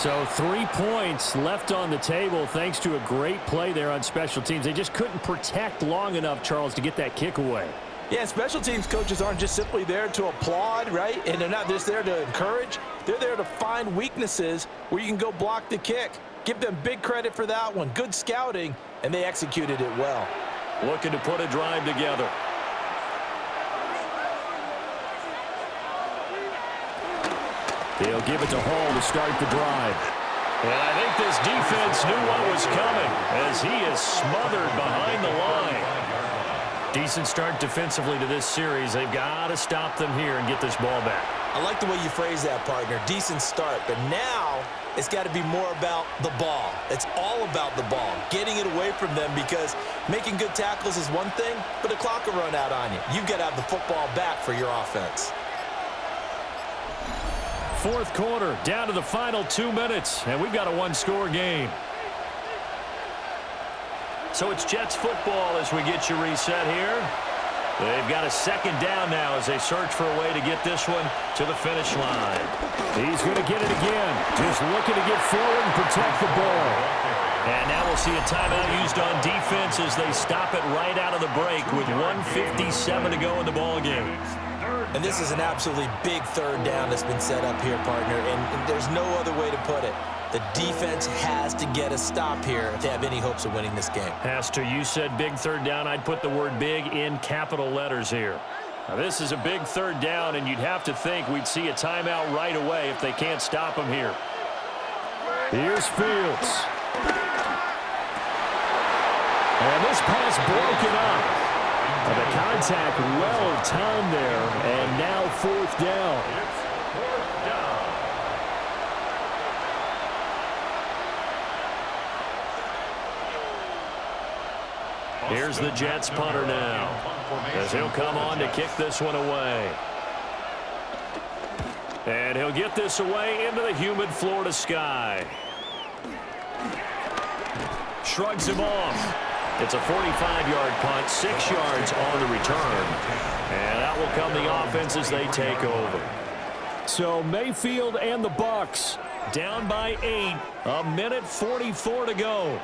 So 3 points left on the table thanks to a great play there on special teams. They just couldn't protect long enough, Charles, to get that kick away. Yeah, special teams coaches aren't just simply there to applaud, right? And they're not just there to encourage. They're there to find weaknesses where you can go block the kick. Give them big credit for that one. Good scouting, and they executed it well. Looking to put a drive together. He'll give it to Hall to start the drive. And I think this defense knew what was coming as he is smothered behind the line. Decent start defensively to this series. They've got to stop them here and get this ball back. I like the way you phrase that, partner. Decent start. But now it's got to be more about the ball. It's all about the ball, getting it away from them, because making good tackles is one thing, but the clock will run out on you. You've got to have the football back for your offense. 4th quarter, down to the final 2 minutes, and we've got a one-score game. So it's Jets football as we get you reset here. They've got a 2nd down now as they search for a way to get this one to the finish line. He's going to get it again. Just looking to get forward and protect the ball. And now we'll see a timeout used on defense as they stop it right out of the break with 1:57 to go in the ball game. And this is an absolutely big 3rd down that's been set up here, partner, and there's no other way to put it. The defense has to get a stop here if they have any hopes of winning this game. Has to. You said big 3rd down. I'd put the word big in capital letters here. Now, this is a big 3rd down, and you'd have to think we'd see a timeout right away if they can't stop him here. Here's Fields. And this pass broken up. And the contact well timed there, and now 4th down. Here's the Jets punter now, as he'll come on to kick this one away. And he'll get this away into the humid Florida sky. Shrugs him off. It's a 45-yard punt, 6 yards on the return. And out will come the offense as they take over. So Mayfield and the Bucs down by 8, a minute 44 to go.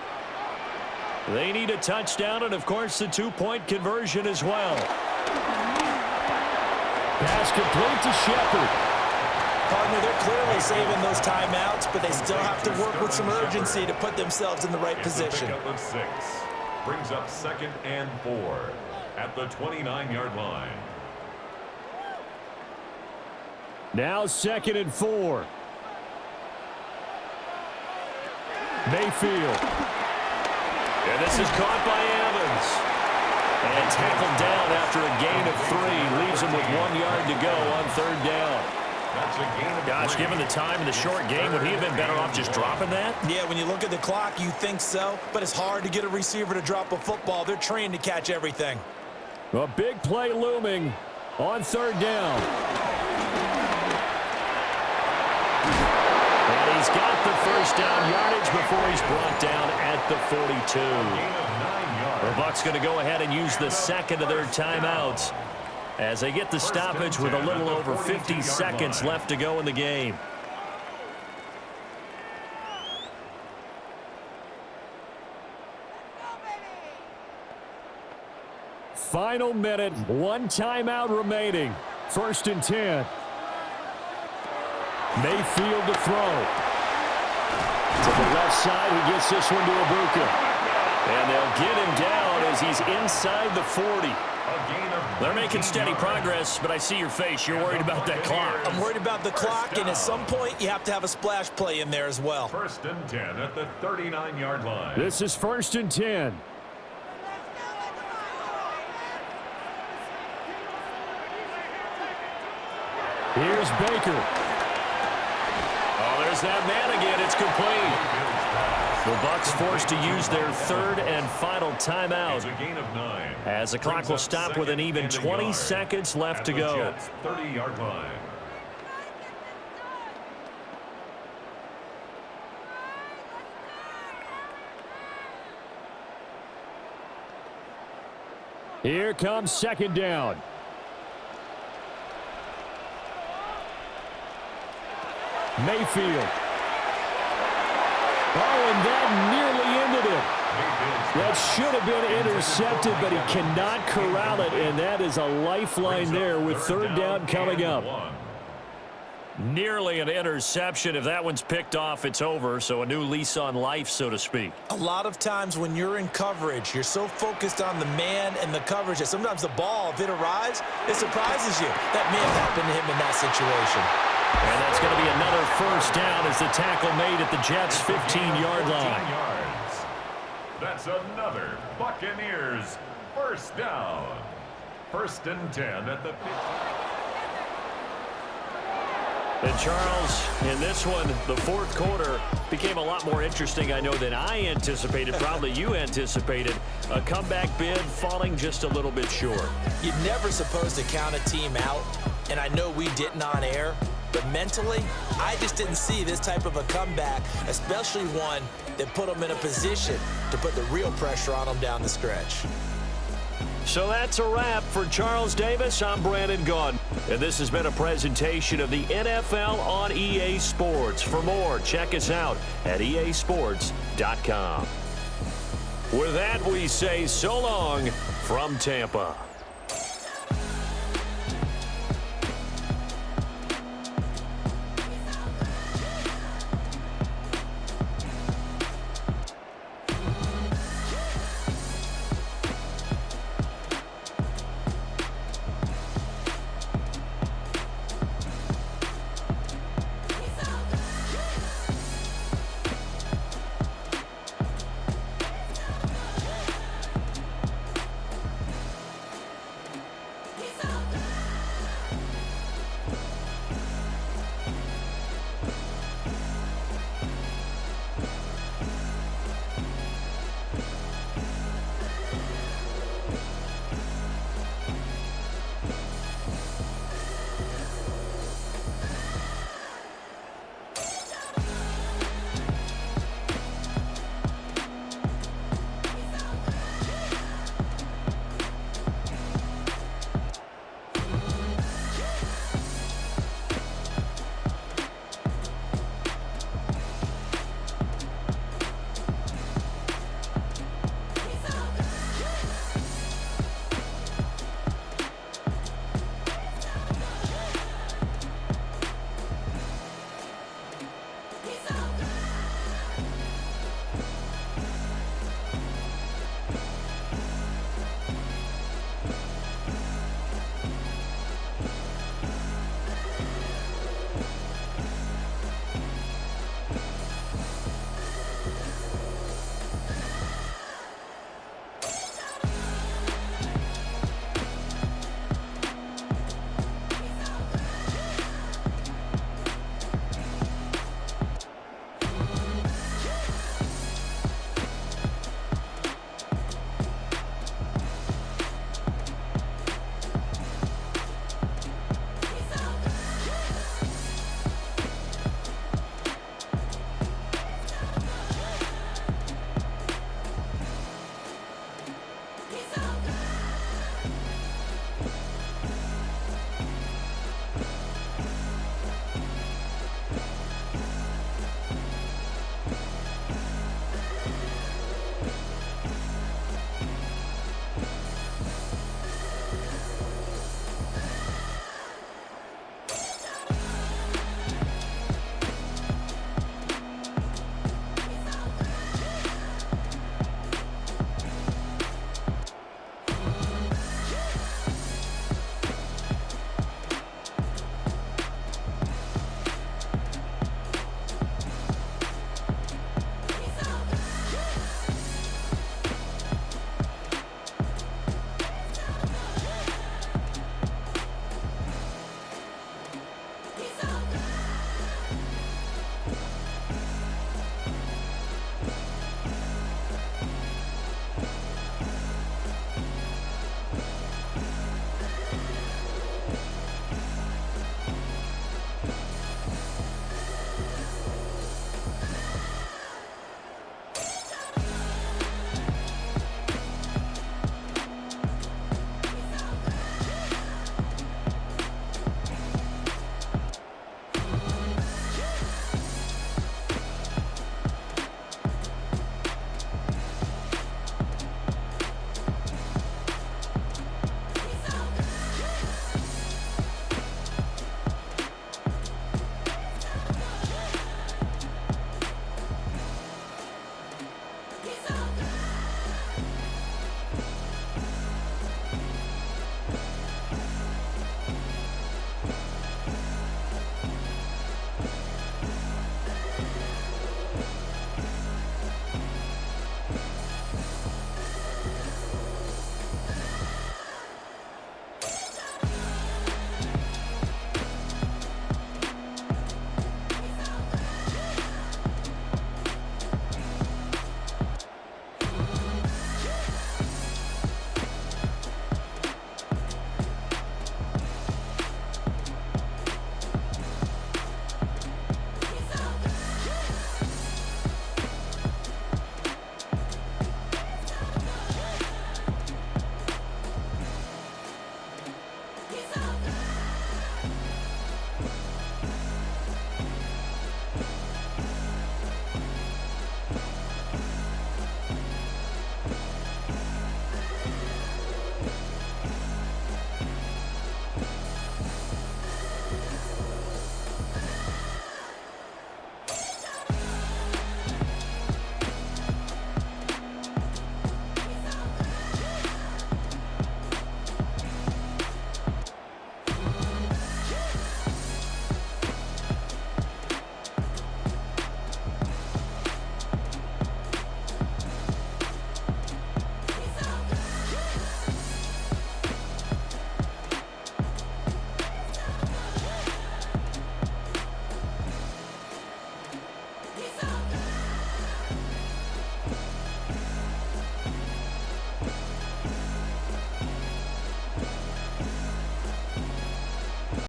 They need a touchdown and, of course, the 2-point conversion as well. Pass complete to Shepard. Partner, they're clearly saving those timeouts, but they still have to work with some urgency to put themselves in the right position. Pickup of 6. Brings up 2nd and 4 at the 29-yard line. Now 2nd and 4. Mayfield. And this is caught by Evans. And tackled down after a gain of 3. Leaves him with 1 yard to go on 3rd down. That's a gain of 3. Gosh, given the time in the short game, would he have been better off just dropping that? Yeah, when you look at the clock, you think so, but it's hard to get a receiver to drop a football. They're trained to catch everything. A big play looming on 3rd down. And he's got the first down yardage before he's brought down at the 42. The Bucs going to go ahead and use the second of their timeouts as they get the stoppage with a little over 50 seconds left to go in the game. Final minute, 1 timeout remaining. 1st and 10. Mayfield to throw. To the left side, he gets this one to Ibuka. And they'll get him down as he's inside the 40. They're making steady progress, but I see your face. You're worried about that clock. I'm worried about the clock, and at some point, you have to have a splash play in there as well. 1st and 10 at the 39-yard line. This is 1st and 10. Here's Baker. Oh, there's that man again. It's complete. The Bucs forced to use their 3rd and final timeout as the clock will stop with an even 20 seconds left to go. 30-yard line. Here comes 2nd down. Mayfield. Oh, and that nearly ended it. That should have been intercepted, but he cannot corral it, and that is a lifeline there with 3rd down coming up. Nearly an interception. If that one's picked off, it's over, so a new lease on life, so to speak. A lot of times when you're in coverage, you're so focused on the man and the coverage that sometimes the ball, if it arrives, it surprises you. That may have happened to him in that situation. And that's going to be another 1st down as the tackle made at the Jets' 15-yard line. That's another Buccaneers 1st down. 1st and 10 at the 50. And Charles, in this one, the 4th quarter became a lot more interesting, I know, than I anticipated. Probably you anticipated. A comeback bid falling just a little bit short. You're never supposed to count a team out, and I know we didn't on air, but mentally, I just didn't see this type of a comeback, especially one that put them in a position to put the real pressure on them down the stretch. So that's a wrap for Charles Davis. I'm Brandon Gaudin, and this has been a presentation of the NFL on EA Sports. For more, check us out at easports.com. With that, we say so long from Tampa.